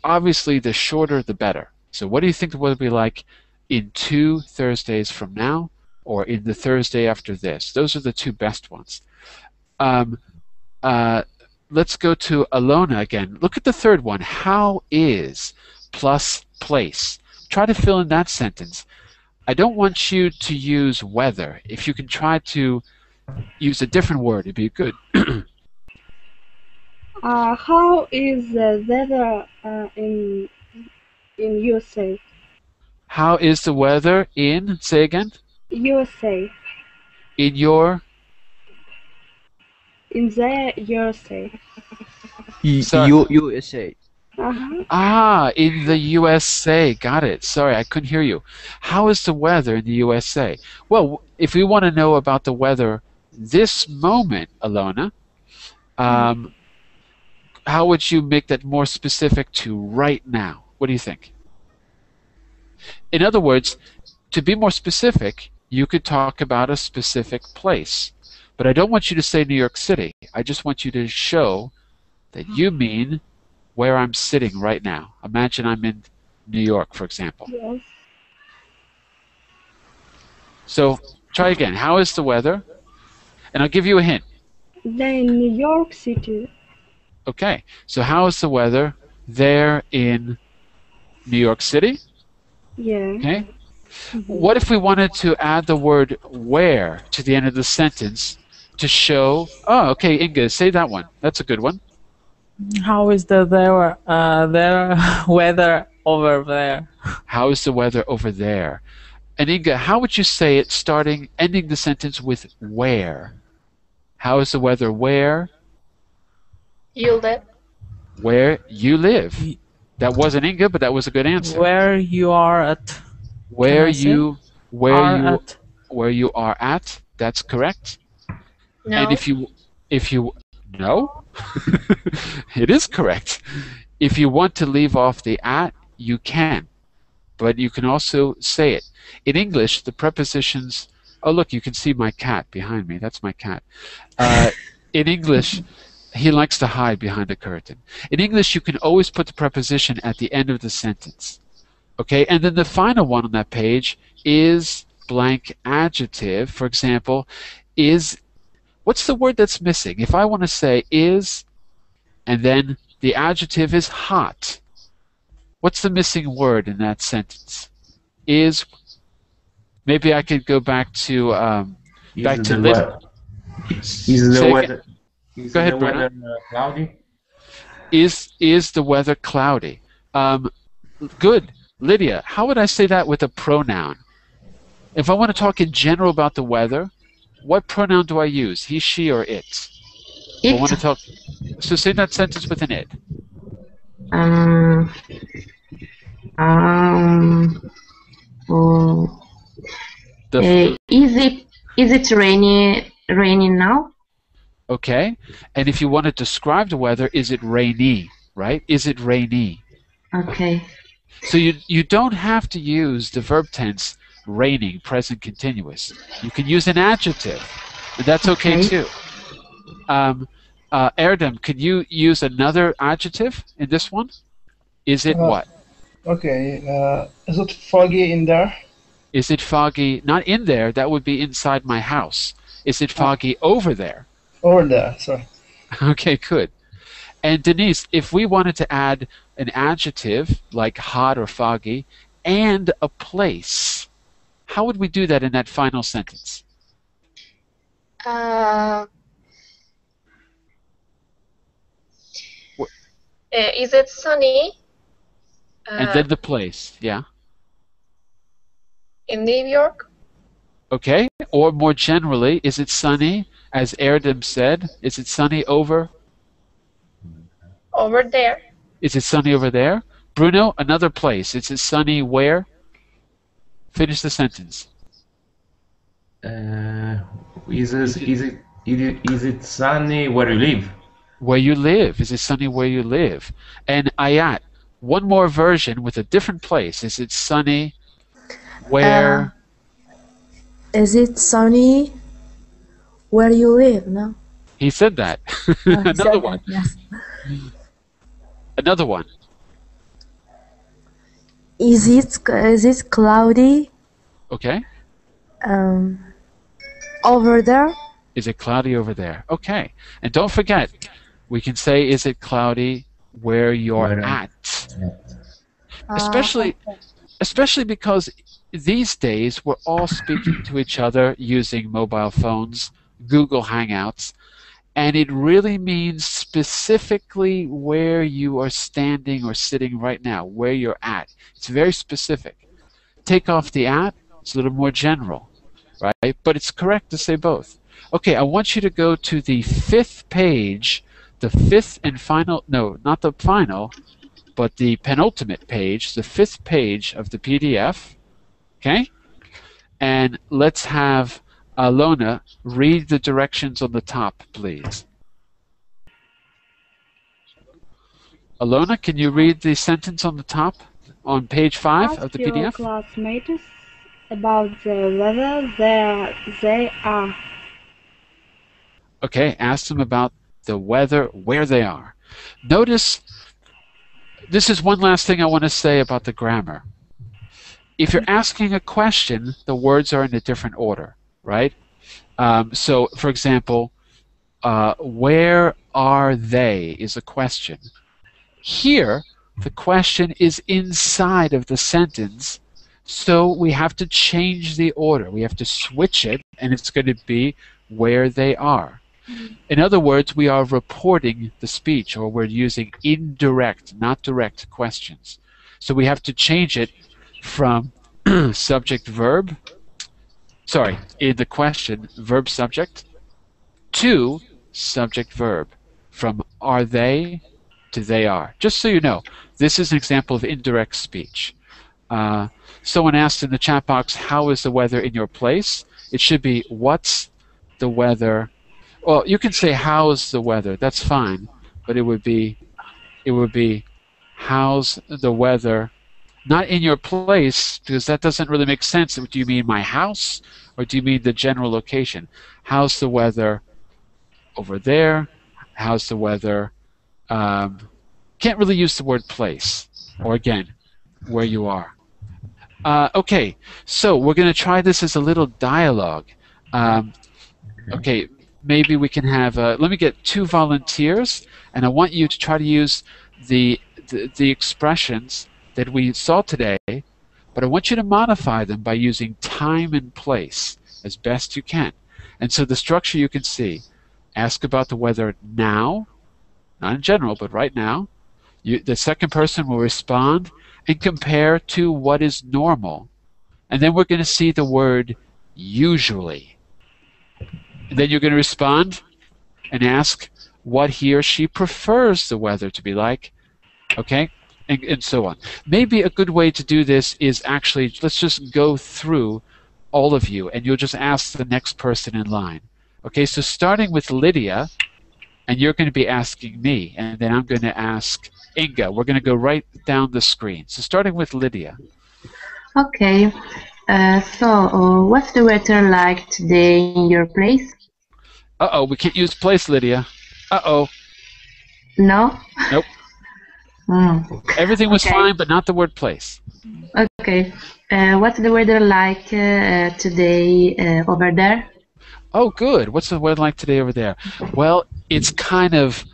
Obviously, the shorter, the better. So what do you think the weather will be like in 2 Thursdays from now, or in the Thursday after this? Those are the two best ones. Let's go to Alona again. Look at the third one. How is plus place. Try to fill in that sentence. I don't want you to use weather. If you can try to use a different word, it'd be good. How is the weather in USA? How is the weather in, say again? USA. In your? In the USA. USA. In the USA. Got it. Sorry, I couldn't hear you. How is the weather in the USA? Well, if we want to know about the weather this moment, Alona, how would you make that more specific to right now? What do you think? In other words, to be more specific, you could talk about a specific place. But I don't want you to say New York City. I just want you to show that you mean where I'm sitting right now. Imagine I'm in New York, for example. Yes. So try again. How is the weather? And I'll give you a hint. They're in New York City. Okay. So how is the weather there in New York City? Yeah. Okay. What if we wanted to add the word where to the end of the sentence to show... Oh, okay, Inga, say that one. That's a good one. How is the weather over there? How is the weather over there? And Inga, how would you say it ending the sentence with where? How is the weather where? You live. Where you live. That wasn't Inga, but that was a good answer. Where you are at. Where you are at. That's correct. No. And if you no, it is correct. If you want to leave off the at, you can, but you can also say it. In English, the prepositions. Oh, look, you can see my cat behind me. That's my cat. In English, he likes to hide behind a curtain. In English, you can always put the preposition at the end of the sentence. Okay, and then the final one on that page is blank adjective. For example, is, what's the word that's missing? If I want to say is, and then the adjective is hot, what's the missing word in that sentence? Is, maybe I could go back to Lydia. Is the weather cloudy? Is the weather cloudy? Good. Lydia, how would I say that with a pronoun? If I want to talk in general about the weather, what pronoun do I use? He, she, or it? It. I want to talk. So say that sentence with an it. Is it raining now? Okay. And if you want to describe the weather, is it rainy? Right? Is it rainy? Okay. So you don't have to use the verb tense raining, present continuous. You can use an adjective, and that's okay too. Erdem, can you use another adjective in this one? Is it what? Okay. Is it foggy in there? Is it foggy? Not in there. That would be inside my house. Is it foggy over there? Over there. Sorry. Okay, good. And Denise, if we wanted to add an adjective like hot or foggy and a place, how would we do that in that final sentence? Is it sunny? And then the place, yeah. In New York? Okay, or more generally, is it sunny? As Erdem said, is it sunny over? Over there. Is it sunny over there? Bruno, another place. Is it sunny where? Finish the sentence. Is it sunny where you live? Where you live. Is it sunny where you live? And Ayat, one more version with a different place. Is it sunny where? Is it sunny where you live? No. He said that. Another one. Yes. Another one. Is it cloudy? Okay. Over there? Is it cloudy over there? Okay. And don't forget, we can say, is it cloudy where you're at? Especially because these days we're all speaking to each other using mobile phones, Google Hangouts, and it really means specifically where you are standing or sitting right now, where you're at. It's very specific. Take off the at, it's a little more general, right? But it's correct to say both. Okay, I want you to go to the 5th page, the 5th and final, no, not the final, but the penultimate page, the 5th page of the PDF, okay? And let's have Alona read the directions on the top, please. Alona, can you read the sentence on the top on page 5 of the PDF? Ask your classmates about the weather they are. Okay, ask them about the weather where they are. Notice, this is one last thing I want to say about the grammar. If you're asking a question, the words are in a different order, right? So, for example, where are they is a question. Here, the question is inside of the sentence, so we have to change the order. We have to switch it, and it's going to be where they are. In other words, we are reporting the speech, or we're using indirect, not direct questions. So we have to change it from subject-verb, sorry, in the question, verb-subject, to subject-verb, from are they to they are. Just so you know, this is an example of indirect speech. Someone asked in the chat box, how is the weather in your place? It should be, what's the weather? Well, you can say, how's the weather? That's fine, but it would be, how's the weather? Not in your place, because that doesn't really make sense. Do you mean my house, or do you mean the general location? How's the weather over there? How's the weather? Can't really use the word place, or again, where you are. Okay, so we're going to try this as a little dialogue. Okay, maybe we can have, let me get 2 volunteers, and I want you to try to use the expressions that we saw today, but I want you to modify them by using time and place as best you can. And so the structure you can see, ask about the weather now, not in general, but right now. The second person will respond and compare to what is normal. And then we're going to see the word usually. And then you're going to respond and ask what he or she prefers the weather to be like, okay? And so on. Maybe a good way to do this is actually, let's just go through all of you, and you'll just ask the next person in line. Okay, so starting with Lydia, and you're going to be asking me, and then I'm going to ask Inga. We're going to go right down the screen. So starting with Lydia. Okay. So what's the weather like today in your place? Uh-oh, we can't use place, Lydia. Uh-oh. No? Nope. Everything was fine, but not the word place. Okay. What's the weather like today over there? Oh, good. What's the weather like today over there? Well, it's kind of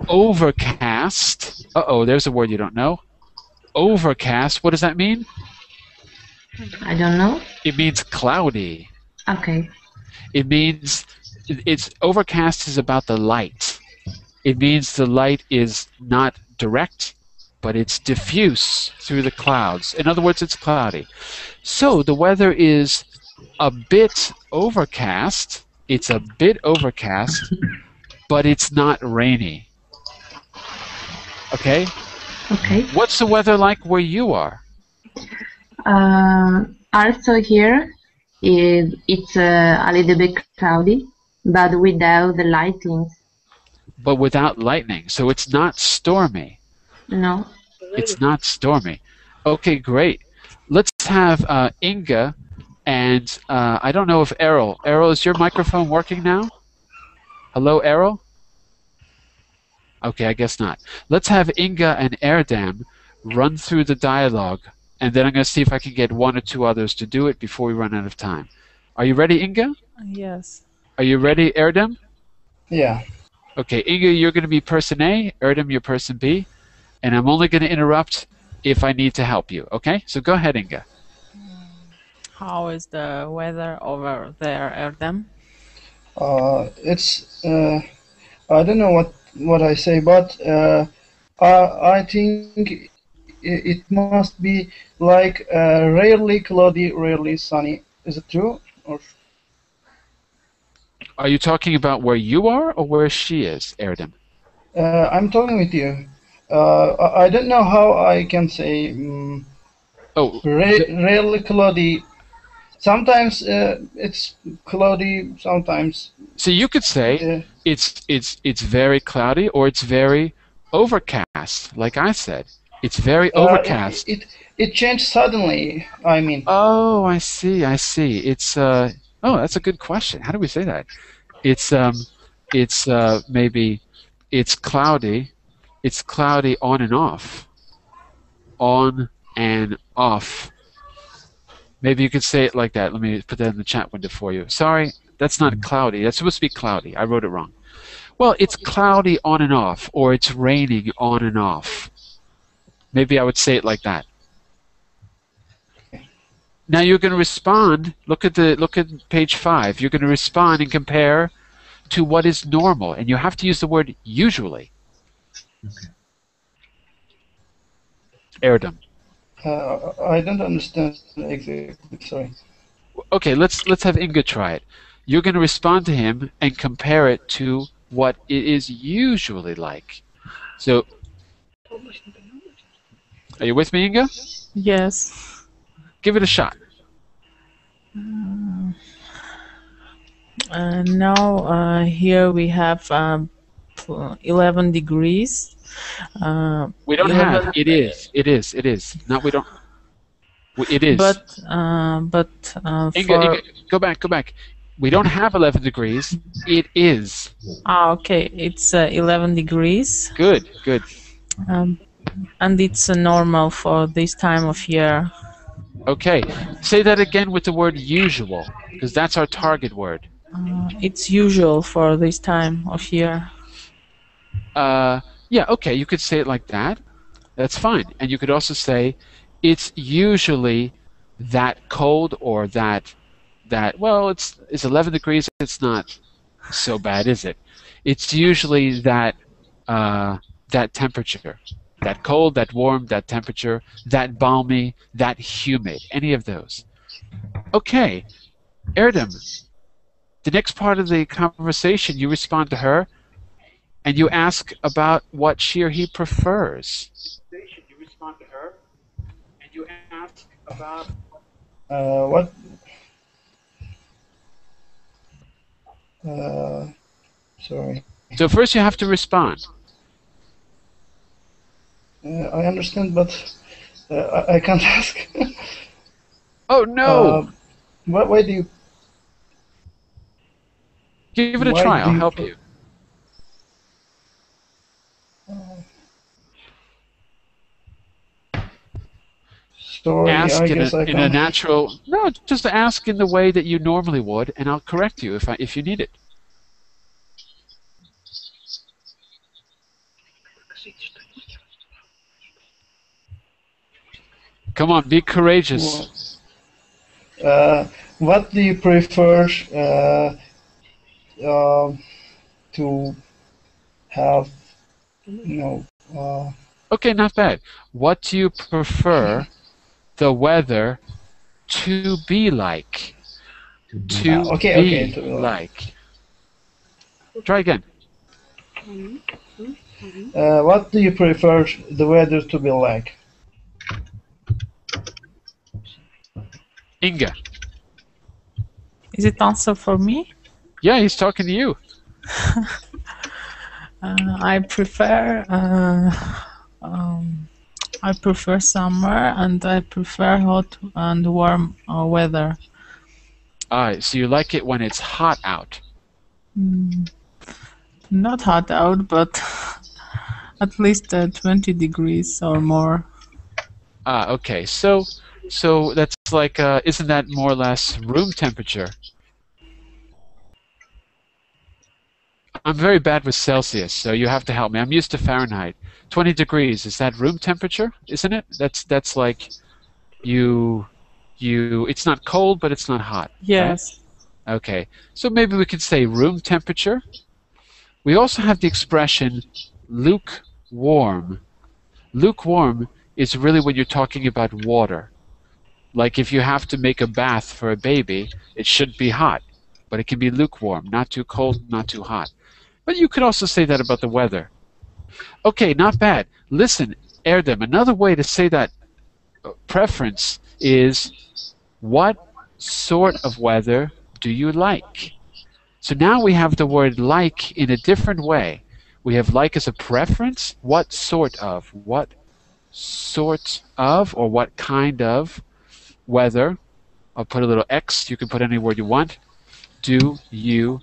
Overcast. Uh-oh, there's a word you don't know. Overcast, what does that mean? I don't know. It means cloudy. Okay. It means, it's overcast is about the light. It means the light is not direct, but it's diffuse through the clouds. In other words, it's cloudy. So the weather is a bit overcast. It's a bit overcast, but it's not rainy. Okay? Okay. What's the weather like where you are? Also here, it's a little bit cloudy, but without the lightning. But without lightning, so it's not stormy. No. It's not stormy. Okay, great. Let's have Inga and I don't know if Errol. Errol, is your microphone working now? Hello, Errol? Okay, I guess not. Let's have Inga and Erdem run through the dialogue, and then I'm going to see if I can get one or two others to do it before we run out of time. Are you ready, Inga? Yes. Are you ready, Erdem? Yeah. Okay, Inga, you're going to be person A, Erdem, you're person B, and I'm only going to interrupt if I need to help you, okay? So go ahead, Inga. How is the weather over there, Erdem? It's I don't know what I say, but I think it must be like rarely cloudy, rarely sunny. Is it true? Or Are you talking about where you are or where she is, Erdem? I'm talking with you. I don't know how I can say. Rarely cloudy. Sometimes it's cloudy. Sometimes. So you could say it's very cloudy or it's very overcast. Like I said, it's very overcast. It changed suddenly. I mean. Oh, I see. I see. It's oh, that's a good question. How do we say that? It's maybe it's cloudy. It's cloudy on and off. On and off. Maybe you could say it like that. Let me put that in the chat window for you. Sorry, that's not cloudy. That's supposed to be cloudy. I wrote it wrong. Well, it's cloudy on and off, or it's raining on and off. Maybe I would say it like that. Now you're going to respond. Look at page 5. You're going to respond and compare to what is normal, and you have to use the word usually. Okay. Erdem. I don't understand exactly. Sorry. Okay, let's have Inga try it. You're going to respond to him and compare it to what it is usually like. So, are you with me, Inga? Yes. Give it a shot. Now here we have 11 degrees. We don't have. It is. No, we don't. It is. But Inga, go back. We don't have 11 degrees. It is. Okay. It's 11 degrees. Good. And it's normal for this time of year. Okay. Say that again with the word usual, because that's our target word. It's usual for this time of year. Yeah, okay, you could say it like that. That's fine. And you could also say it's usually that cold or that well, it's 11 degrees, it's not so bad, is it? It's usually that temperature. That cold, that warm, that temperature, that balmy, that humid, any of those. Okay, Erdem, the next part of the conversation, you respond to her and you ask about what she or he prefers. You respond to her, and you ask about what? Sorry. So first you have to respond. I understand, but I can't ask. Oh no! Why do you? Give it a try. I'll help you. Sorry, ask I guess in a natural. No, just ask in the way that you normally would, and I'll correct you if you need it. Come on, be courageous. What do you prefer to have? Okay, not bad. What do you prefer the weather to be like? To be like. Try again. What do you prefer the weather to be like? Inga. Is it answer for me? Yeah, he's talking to you. I prefer summer, and I prefer hot and warm weather. Alright, so you like it when it's hot out. Not hot out, but at least 20 degrees or more. Okay. So that's like, isn't that more or less room temperature? I'm very bad with Celsius, so you have to help me. I'm used to Fahrenheit. 20 degrees, is that room temperature, isn't it? That's like it's not cold, but it's not hot. Yes. Right? Okay. So maybe we could say room temperature. We also have the expression lukewarm. Lukewarm is really when you're talking about water. Like if you have to make a bath for a baby, it should be hot, but it can be lukewarm, not too cold, not too hot. But you could also say that about the weather. Okay, not bad. Listen, Erdem, another way to say that preference is, what sort of weather do you like? So now we have the word like in a different way. We have like as a preference. What sort of? What sort of, or what kind of weather? I'll put a little X. You can put any word you want. Do you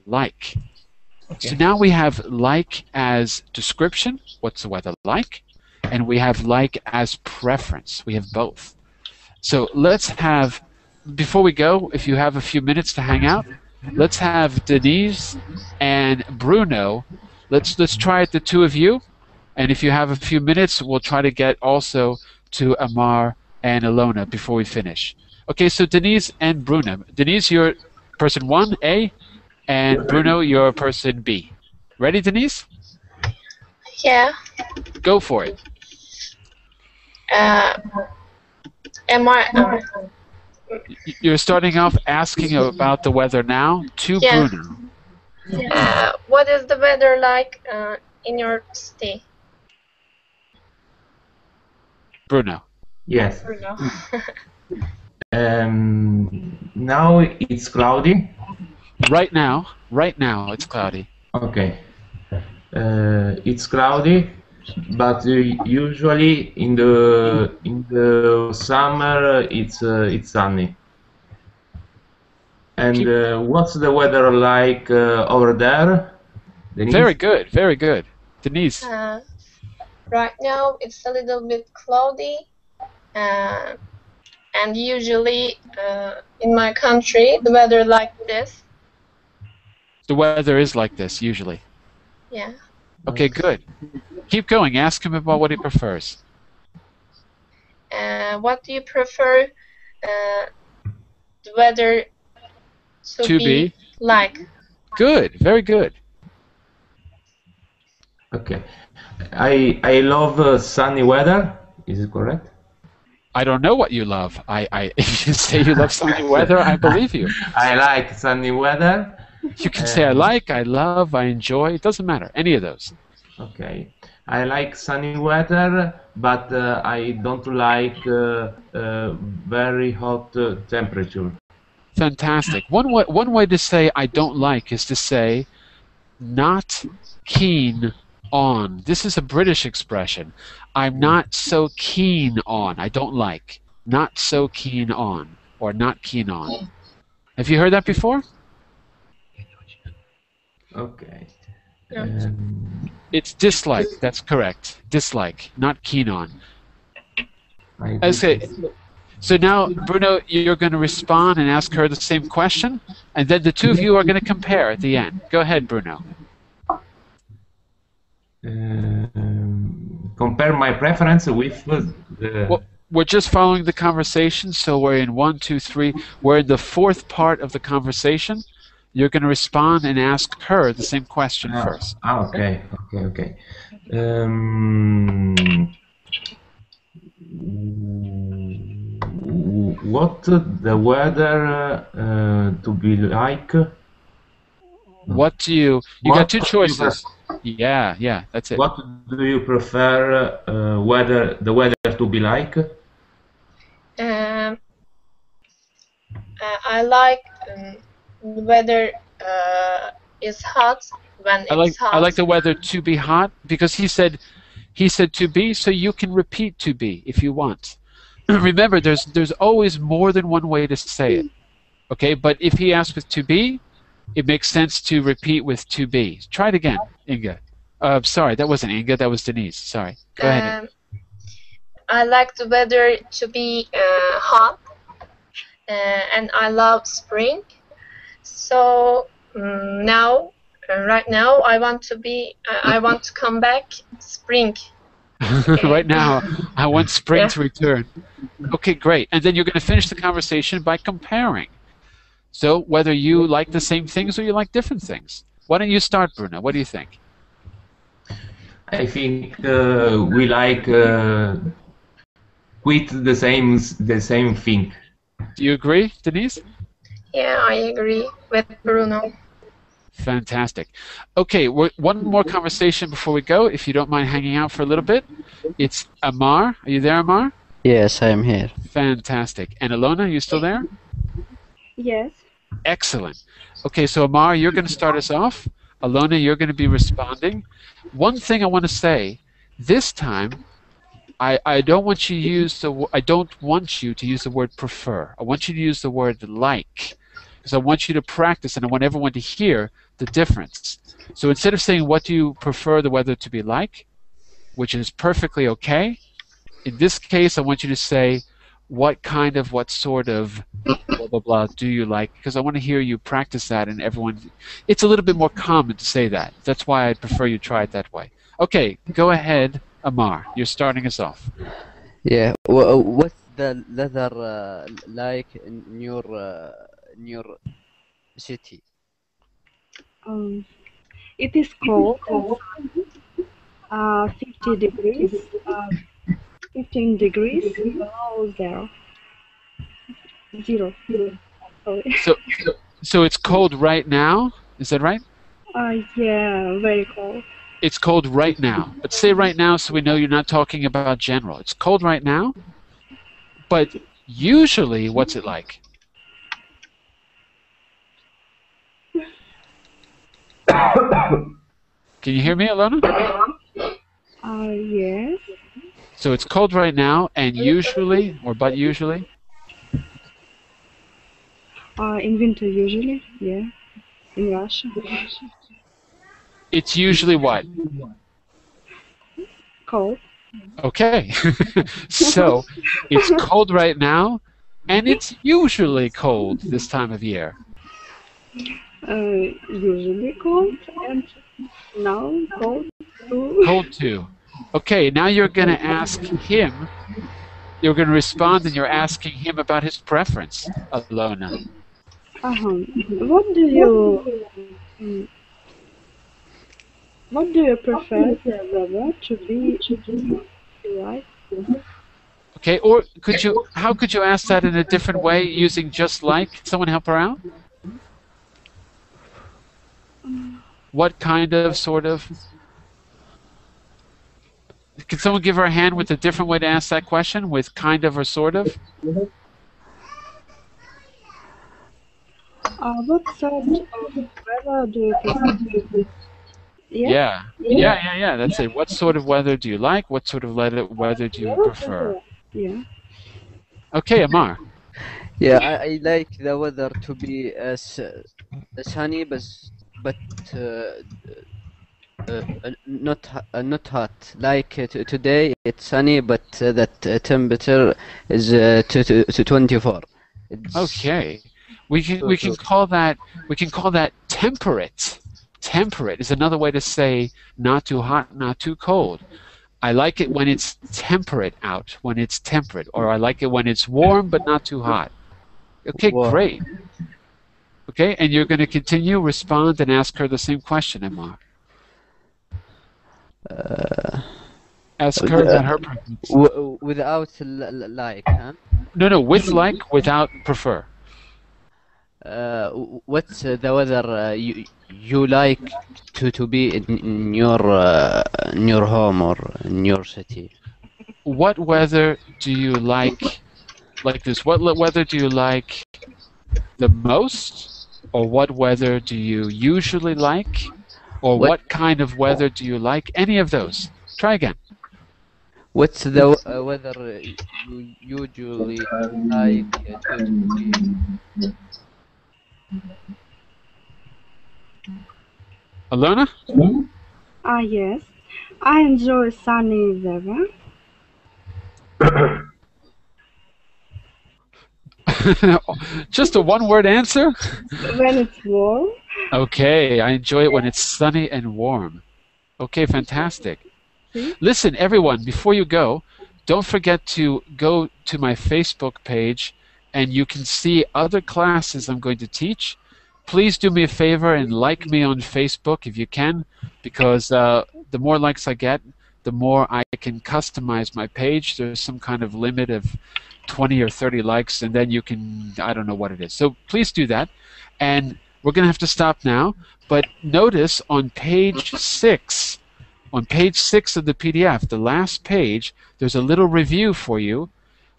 like? Okay. So now we have like as description. What's the weather like? And we have like as preference. We have both. So let's have, before we go, if you have a few minutes to hang out, let's have Denise and Bruno. Let's try it, the two of you. And if you have a few minutes, we'll try to get also to Amar and Ilona before we finish. Okay, so Denise and Bruno. Denise, you're person 1, A, and Bruno, you're person B. Ready, Denise? Yeah. Go for it. You're starting off asking about the weather now to Bruno. What is the weather like in your city? Bruno. Yes. Bruno. Now it's cloudy. Right now it's cloudy. Okay. It's cloudy, but usually in the summer it's sunny. And what's the weather like over there, Denise? Very good, very good. Denise. Right now it's a little bit cloudy, and usually in my country the weather like this. The weather is like this usually. Yeah. Okay, good. Keep going. Ask him about what he prefers. What do you prefer the weather to be like? Good, very good. Okay. I love sunny weather. Is it correct? I don't know what you love. If you say you love sunny weather, I believe you. I like sunny weather. You can say I like, I love, I enjoy. It doesn't matter. Any of those. Okay. I like sunny weather, but I don't like very hot temperature. Fantastic. One way to say I don't like is to say not keen on. This is a British expression. I'm not so keen on. I don't like. Not so keen on, or not keen on. Have you heard that before? Okay. It's dislike. That's correct. Dislike, not keen on. Okay. So now, Bruno, you're going to respond and ask her the same question, and then the two of you are going to compare at the end. Go ahead, Bruno. Compare my preference with the... we're just following the conversation, so we're in 1, 2, 3. We're in the fourth part of the conversation. You're going to respond and ask her the same question first. Okay. What the weather to be like? What do you got two choices. Yeah, that's it. What do you prefer the weather to be like? I like the weather is hot when it's hot. I like the weather to be hot because he said to be, so you can repeat to be if you want. Remember, there's always more than one way to say it. Okay, but if he asks with to be, it makes sense to repeat with to be. Try it again, Inga. Sorry, that wasn't Inga, that was Denise. Sorry. Go ahead. I like the weather to be hot, and I love spring. So right now, I want to come back spring. Right now, I want spring to return. Okay, great. And then you're going to finish the conversation by comparing. So whether you like the same things or you like different things. Why don't you start, Bruno? What do you think? I think we like quite the same thing. Do you agree, Denise? Yeah, I agree with Bruno. Fantastic. Okay, one more conversation before we go, if you don't mind hanging out for a little bit. It's Amar. Are you there, Amar? Yes, I am here. Fantastic. And Alona, are you still there? Yes. Excellent. Okay, so Amar, you're going to start us off. Alona, you're going to be responding. One thing I want to say, this time, I don't want you to use the word prefer. I want you to use the word like, because I want you to practice and I want everyone to hear the difference. So instead of saying what do you prefer the weather to be like, which is perfectly okay, in this case I want you to say what sort of blah blah blah do you like, because I want to hear you practice that, and everyone, it's a little bit more common to say that. That's why I'd prefer you try it that way. Okay, go ahead, Amar. You're starting us off. Yeah. What's the weather like in your city? It is cold. 50 degrees. 15 degrees below zero. Sorry. So it's cold right now? Is that right? Yeah, very cold. It's cold right now. But say right now so we know you're not talking about general. It's cold right now, but usually what's it like? Can you hear me, Alona? Yes. So it's cold right now, and usually, but usually? In winter usually, yeah. In Russia. It's usually what? Cold. Okay. So it's cold right now, and it's usually cold this time of year. Usually cold, and now cold too. Cold too. Okay, now you're going to ask him, you're going to respond, and you're asking him about his preference, Alona. What do you prefer the weather to be like? Okay, or how could you ask that in a different way using just like? Can someone help her out? What kind of, sort of? Can someone give her a hand with a different way to ask that question, with kind of or sort of? What sort of weather do you prefer? Yeah, that's it. What sort of weather do you like? What sort of weather do you prefer? Yeah. Okay, Amar. Yeah, I like the weather to be sunny, but not hot. Like today, it's sunny, but that temperature is to 24. Okay, we can call that temperate. Temperate is another way to say not too hot, not too cold. I like it when it's temperate out, when it's temperate. Or I like it when it's warm but not too hot. Okay, Warm. great. Okay, and you're going to continue, respond, and ask her the same question, Emma. Ask her about her preference. Without like, huh? No, with like, without prefer. What's the weather you like to be in your home or in your city? What weather do you like this? What weather do you like the most? Or what weather do you usually like? Or what kind of weather do you like? Any of those. Try again. What's the weather you usually like to be? Alona? Yes. I enjoy sunny weather. Just a one-word answer? When it's warm. Okay, I enjoy it when it's sunny and warm. Okay, fantastic. Listen, everyone, before you go, don't forget to go to my Facebook page and you can see other classes I'm going to teach. Please do me a favor and like me on Facebook if you can, because the more likes I get, the more I can customize my page. There's some kind of limit of 20 or 30 likes, and then you can, I don't know what it is. So please do that. And we're going to have to stop now, but notice on page 6, of the PDF, the last page, there's a little review for you,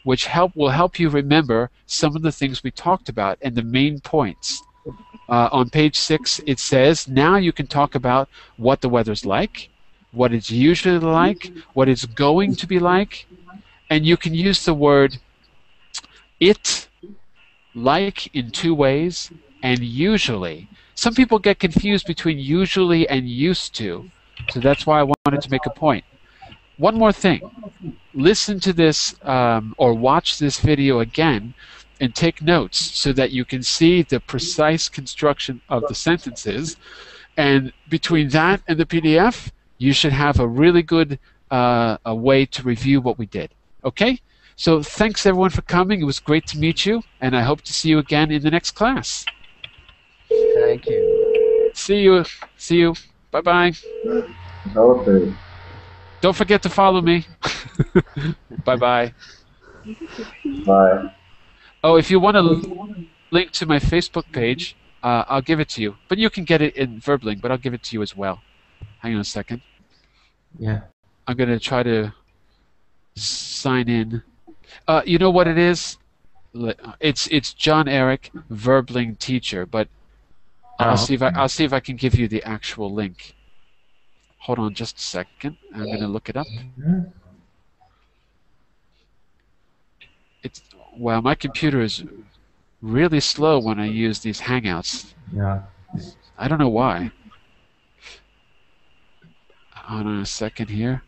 which will help you remember some of the things we talked about and the main points. On page 6, it says, now you can talk about what the weather's like, what it's usually like, what it's going to be like, and you can use the word it, like, in 2 ways, and usually. Some people get confused between usually and used to, so that's why I wanted to make a point. One more thing. Listen to this or watch this video again and take notes so that you can see the precise construction of the sentences. And between that and the PDF, you should have a really good a way to review what we did. Okay? So thanks everyone for coming. It was great to meet you, and I hope to see you again in the next class. Thank you. See you. Bye-bye. Okay. Don't forget to follow me. Bye-bye. Bye. Oh, if you want a link to my Facebook page, I'll give it to you. But you can get it in Verbling, but I'll give it to you as well. Hang on a second. Yeah. I'm going to try to sign in. You know what it is? It's Jon-Eric Verbling Teacher, but I'll see if I can give you the actual link. Hold on just a second. I'm going to look it up. Well, my computer is really slow when I use these Hangouts. Yeah. I don't know why. Hold on a second here.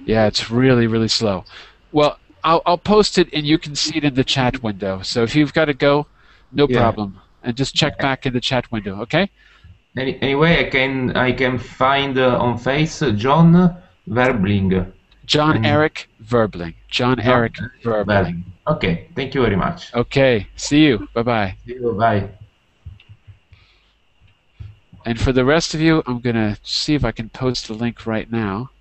Yeah, it's really, really slow. Well, I'll post it and you can see it in the chat window. So if you've got to go, no problem. And just check back in the chat window, okay? Anyway, I can find on Face John Verbling. Jon-Eric Verbling. Jon-Eric Verbling. Okay, thank you very much. Okay, see you. Bye-bye. See you, bye. And for the rest of you, I'm going to see if I can post the link right now.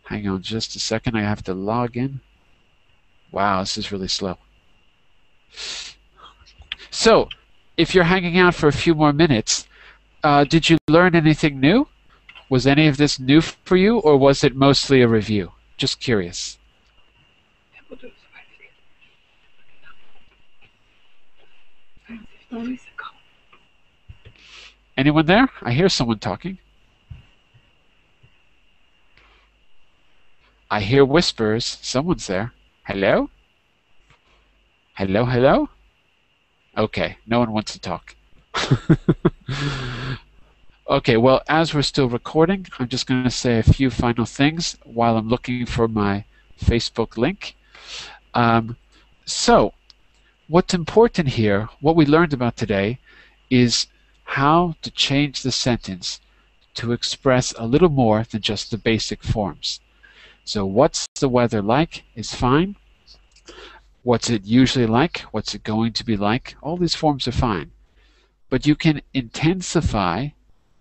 Hang on just a second. I have to log in. Wow, this is really slow. So, if you're hanging out for a few more minutes, did you learn anything new? Was any of this new for you, or was it mostly a review? Just curious. Anyone there? I hear someone talking. I hear whispers. Someone's there. Hello? Hello, hello? Okay, no one wants to talk. Okay, well, as we're still recording, I'm just going to say a few final things while I'm looking for my Facebook link. So, what's important here, what we learned about today, is how to change the sentence to express a little more than just the basic forms. So what's the weather like is fine. What's it usually like? What's it going to be like? All these forms are fine. But you can intensify,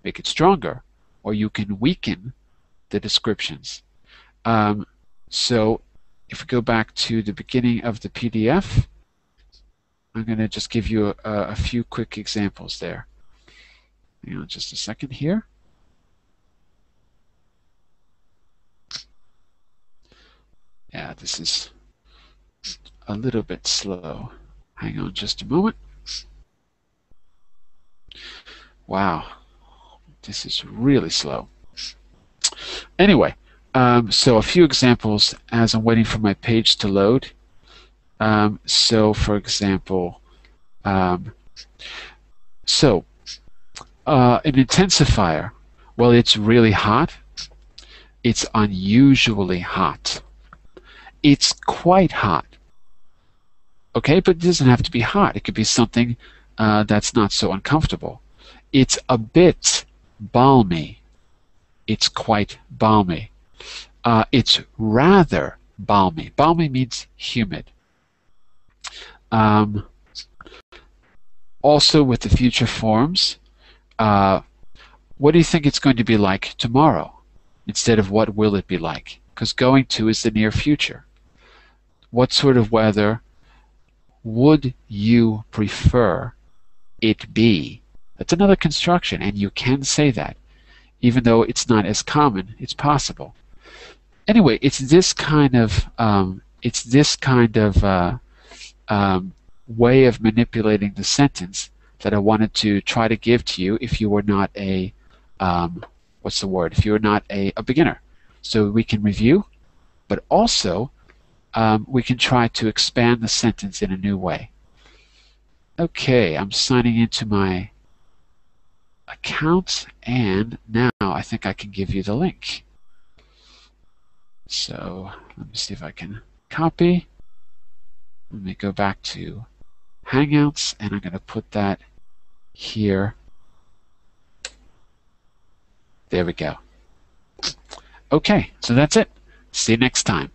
make it stronger, or you can weaken the descriptions. So if we go back to the beginning of the PDF, I'm going to just give you a few quick examples there. Hang on just a second here. Yeah, this is a little bit slow. Hang on just a moment. Wow, this is really slow. Anyway, so a few examples as I'm waiting for my page to load. So for example, an intensifier, well, it's really hot. It's unusually hot. It's quite hot. Okay, but it doesn't have to be hot. It could be something that's not so uncomfortable. It's a bit balmy. It's quite balmy. It's rather balmy. Balmy means humid. Also with the future forms, what do you think it's going to be like tomorrow instead of what will it be like? Because going to is the near future. What sort of weather would you prefer it be? That's another construction, and you can say that. Even though it's not as common, it's possible. Anyway, it's this kind of way of manipulating the sentence that I wanted to try to give to you if you were not a if you were not a beginner. So we can review, but also we can try to expand the sentence in a new way. Okay, I'm signing into my account, and now I think I can give you the link. So let me see if I can copy. Let me go back to Hangouts, and I'm going to put that here. There we go. Okay, so that's it. See you next time.